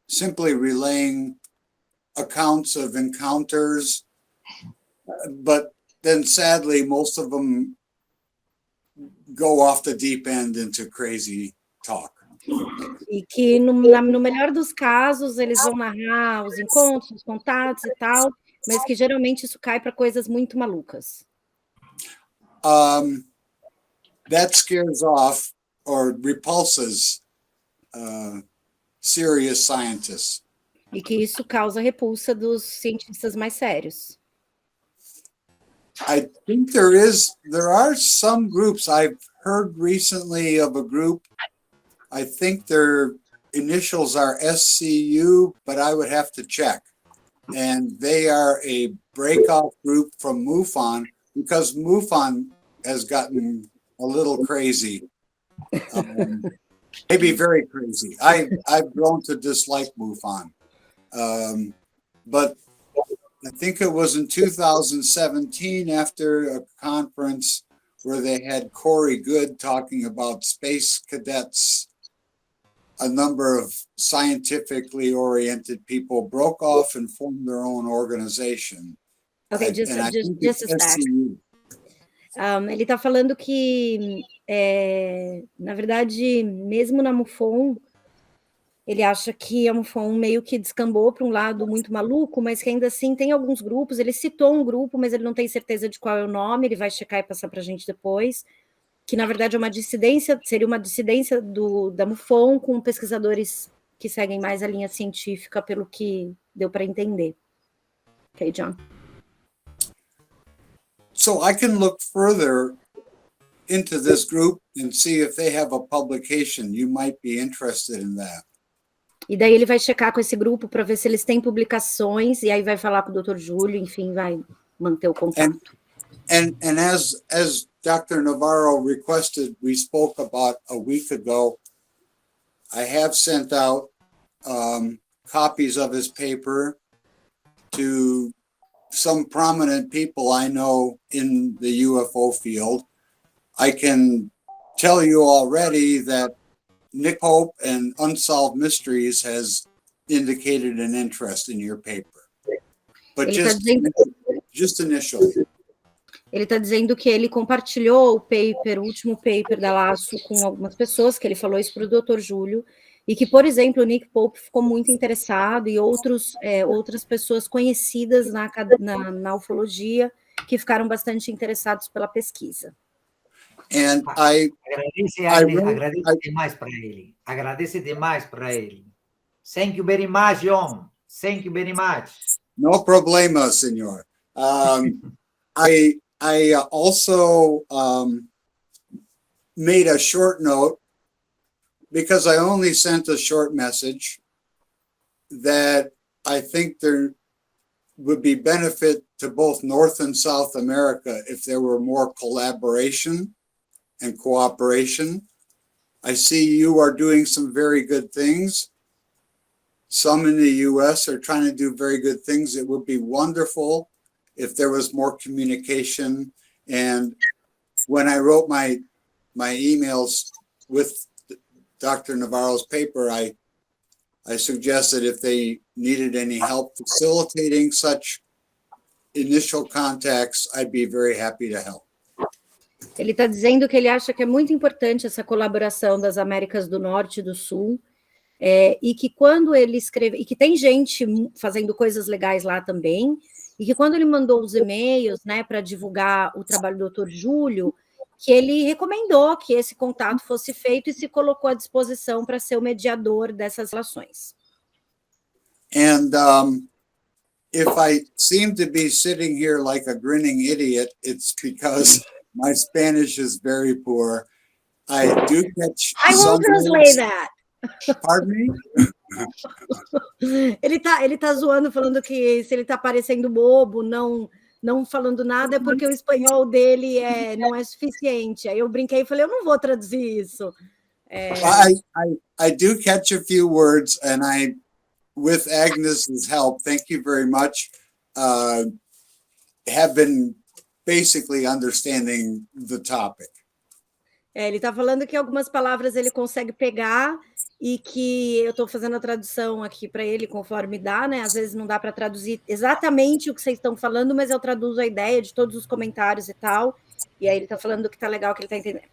simply relaying accounts of encounters, but then sadly, most of them go off the deep end into crazy talk. E que no melhor dos casos eles vão narrar os encontros, os contatos e tal, mas que geralmente isso cai para coisas muito malucas. That scares off or repulses serious scientists. E que isso causa repulsa dos cientistas mais sérios. I think there are some groups. I've heard recently of a group. I think their initials are SCU, but I would have to check. And they are a breakoff group from MUFON because MUFON has gotten a little crazy. Maybe very crazy. I've grown to dislike MUFON. But I think it was in 2017 after a conference where they had Corey Good talking about space cadets. A number of scientifically oriented people broke off and formed their own organization. Okay, just a sec. Ele está falando que, na verdade, mesmo na MUFON, Ele acha que a MUFON meio que descambou para um lado muito maluco, mas que ainda assim tem alguns grupos. Ele citou um grupo, mas ele não tem certeza de qual é o nome, ele vai checar e passar para a gente depois, que na verdade é uma dissidência, seria uma dissidência da MUFON com pesquisadores que seguem mais a linha científica, pelo que deu para entender. Ok, John. So I can look further into this group and see if they have a publication. You might be interested in that. E daí ele vai checar com esse grupo para ver se eles têm publicações, e aí vai falar com o Dr. Júlio, enfim, vai manter o contato. And as Dr. Navarro requested, we spoke about a week ago. I have sent out copies of his paper to some prominent people I know in the UFO field. I can tell you already that Nick Pope and Unsolved Mysteries has indicated an interest in your paper, but just initially. Ele está dizendo que ele compartilhou o paper, o último paper da Laço, com algumas pessoas, que ele falou isso para o Dr. Júlio, e que, por exemplo, o Nick Pope ficou muito interessado, e outras pessoas conhecidas na ufologia que ficaram bastante interessados pela pesquisa. And agradece demais para ele. Agradece demais para ele. Thank you very much, John. Thank you very much. No problema, senor. I also made a short note, because I only sent a short message, that I think there would be benefit to both North and South America if there were more collaboration and cooperation. I see you are doing some very good things. Some in the US are trying to do very good things. It would be wonderful if there was more communication. And when I wrote my emails with Dr. Navarro's paper, I suggested if they needed any help facilitating such initial contacts, I'd be very happy to help. Ele está dizendo que ele acha que é muito importante essa colaboração das Américas do Norte e do Sul, e que quando ele escreve, e que tem gente fazendo coisas legais lá também, e que quando ele mandou os e-mails, né, para divulgar o trabalho do Dr. Júlio, que ele recomendou que esse contato fosse feito e se colocou à disposição para ser o mediador dessas relações. And if I seem to be sitting here like a grinning idiot, it's because my Spanish is very poor. I do catch I won't translate that. Pardon me? Ele tá zoando, falando que se ele tá parecendo bobo, não falando nada, é porque o espanhol dele não é suficiente. Aí eu brinquei e falei, eu não vou traduzir isso. I do catch a few words, and with Agnes's help, thank you very much, have been basically understanding the topic. Ele está falando que algumas palavras ele consegue pegar e que eu estou fazendo a tradução aqui para ele conforme dá, né? Às vezes não dá para traduzir exatamente o que vocês estão falando, mas eu traduzo a ideia de todos os comentários e tal. E aí ele está falando que está legal, que ele está entendendo.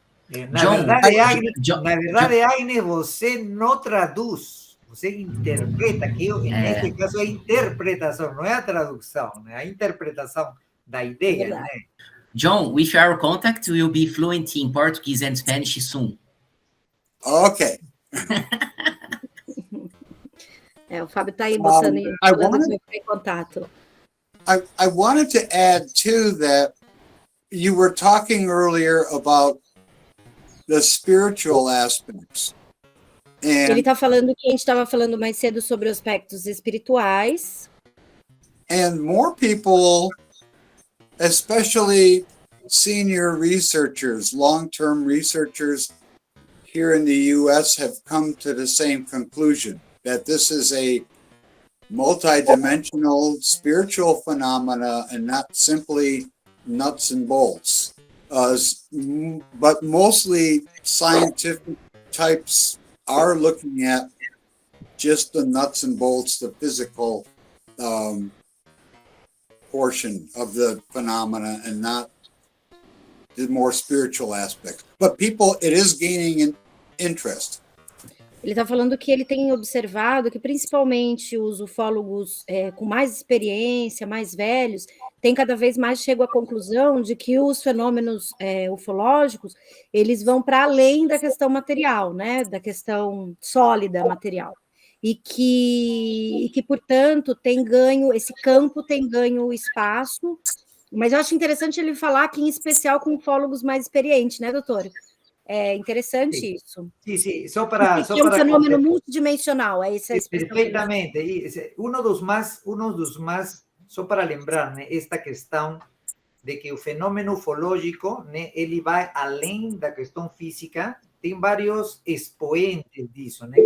Na verdade, Agnes, você não traduz, você interpreta, que nesse caso é interpretação, não é a tradução, né? A interpretação da ideia, né? John, with our contact, we'll be fluent in Portuguese and Spanish soon. Okay. O Fábio está aí botando em contato. I wanted to add too that you were talking earlier about the spiritual aspects. Ele está falando que a gente estava falando mais cedo sobre aspectos espirituais. And more people, especially senior researchers, long-term researchers here in the US, have come to the same conclusion, that this is a multidimensional spiritual phenomena and not simply nuts and bolts. But mostly scientific types are looking at just the nuts and bolts, the physical portion of the phenomena, and not the more spiritual aspects. But people, it is gaining an interest. Ele está falando que ele tem observado que principalmente os ufólogos com mais experiência, mais velhos, têm cada vez mais chegado à conclusão de que os fenômenos ufológicos, eles vão para além da questão material, né? Da questão sólida material. E que, portanto, esse campo tem ganho espaço, mas eu acho interessante ele falar aqui, em especial, com ufólogos mais experientes, né, doutor? É interessante isso. Sim, só para... É um fenômeno multidimensional, é isso. Perfeitamente. Um dos mais, só para lembrar, né, esta questão de que o fenômeno ufológico, né, ele vai além da questão física, tem vários expoentes disso, né,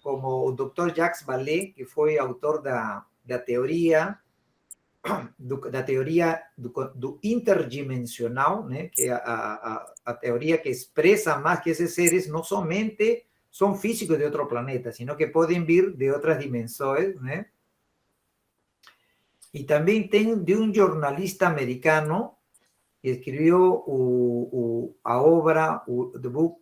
como o Dr. Jacques Vallée, que foi autor da teoria do interdimensional, né? Que é a teoria que expressa mais que esses seres não somente são físicos de outro planeta, sino que podem vir de outras dimensões, né? E também tem de um jornalista americano que escreveu a obra, the book,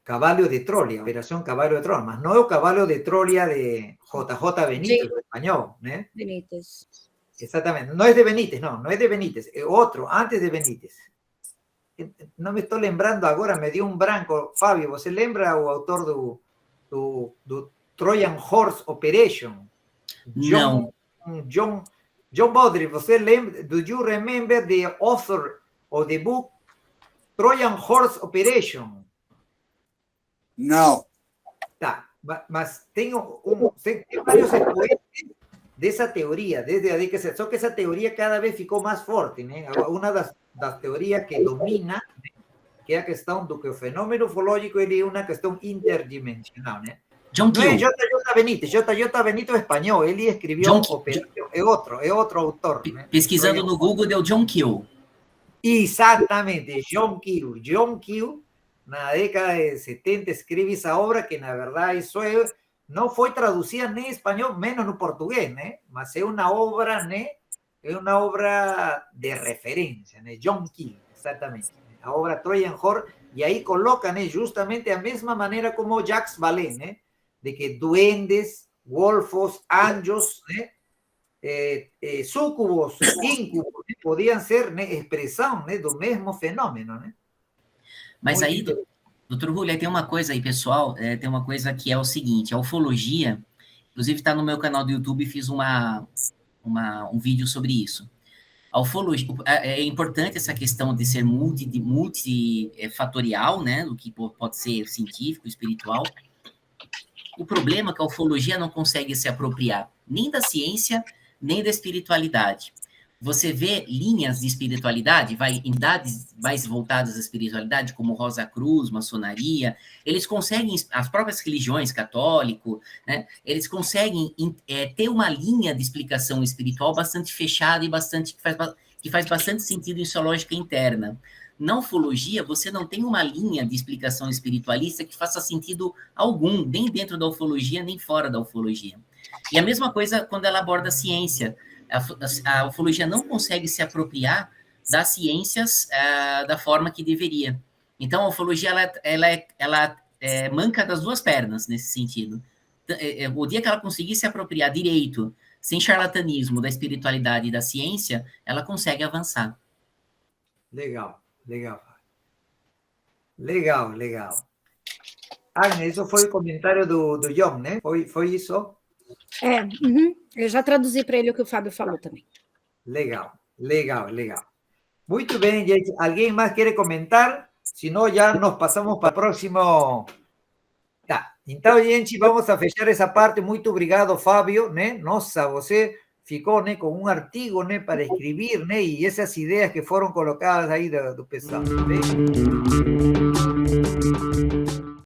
Caballo de Troya, Operación Caballo de Troya, mas não é o Caballo de Troya de JJ Benítez, o espanhol, né? Benítez. Exatamente, não é de Benítez, não é de Benítez, é outro, antes de Benítez. Não me estou lembrando agora, me deu um branco. Fábio, você lembra o autor do Trojan Horse Operation? Não. John Baudry, você lembra? Do you remember the author of the book Trojan Horse Operation? Não. Tá, mas tem vários expoentes dessa teoria, desde a década, só que essa teoria cada vez ficou mais forte, né? Uma das teorias que domina, né? Que é a questão do que o fenômeno ufológico ele é uma questão interdimensional, né? John Não é Keel. JJ Benítez, JJ Benítez é espanhol, ele escreveu é outro autor. Né? Pesquisando no Google deu John Keel. Exatamente, John Keel. John Keel, na década de 70, escreve essa obra que, na verdade, não foi traduzida nem em espanhol, menos no português, né? Mas é uma obra, né? É uma obra de referência, né? John Keel, exatamente. A obra Trojan Horse, e aí coloca, né, justamente a mesma maneira como Jacques Vallée, né? De que duendes, golfos, anjos, né? Súcubos, íncubos, né? Podiam ser, né, expressão, né, do mesmo fenômeno, né? Mas Muito aí, doutor Julio, tem uma coisa aí, pessoal, tem uma coisa que é o seguinte, a ufologia, inclusive está no meu canal do YouTube, fiz um vídeo sobre isso. A ufologia, é importante essa questão de ser multifatorial, né, do que pode ser científico, espiritual. O problema é que a ufologia não consegue se apropriar nem da ciência, nem da espiritualidade. Você vê linhas de espiritualidade, entidades mais voltadas à espiritualidade, como Rosa Cruz, maçonaria, eles conseguem, as próprias religiões, católico, né, eles conseguem ter uma linha de explicação espiritual bastante fechada e que faz bastante sentido em sua lógica interna. Na ufologia, você não tem uma linha de explicação espiritualista que faça sentido algum, nem dentro da ufologia, nem fora da ufologia. E a mesma coisa quando ela aborda a ciência. A ufologia não consegue se apropriar das ciências da forma que deveria. Então, a ufologia ela manca das duas pernas nesse sentido. O dia que ela conseguir se apropriar direito, sem charlatanismo, da espiritualidade e da ciência, ela consegue avançar. Legal. Agnes, isso foi o comentário do John, né? Foi isso? Eu já traduzi para ele o que o Fábio falou também. Legal. Muito bem, gente. Alguém mais quer comentar? Se não, já nos passamos para o próximo. Tá. Então, gente, vamos a fechar essa parte. Muito obrigado, Fábio, né? Nossa, você ficou, né, com um artigo, né, para escrever, né? E essas ideias que foram colocadas aí do pessoal, né?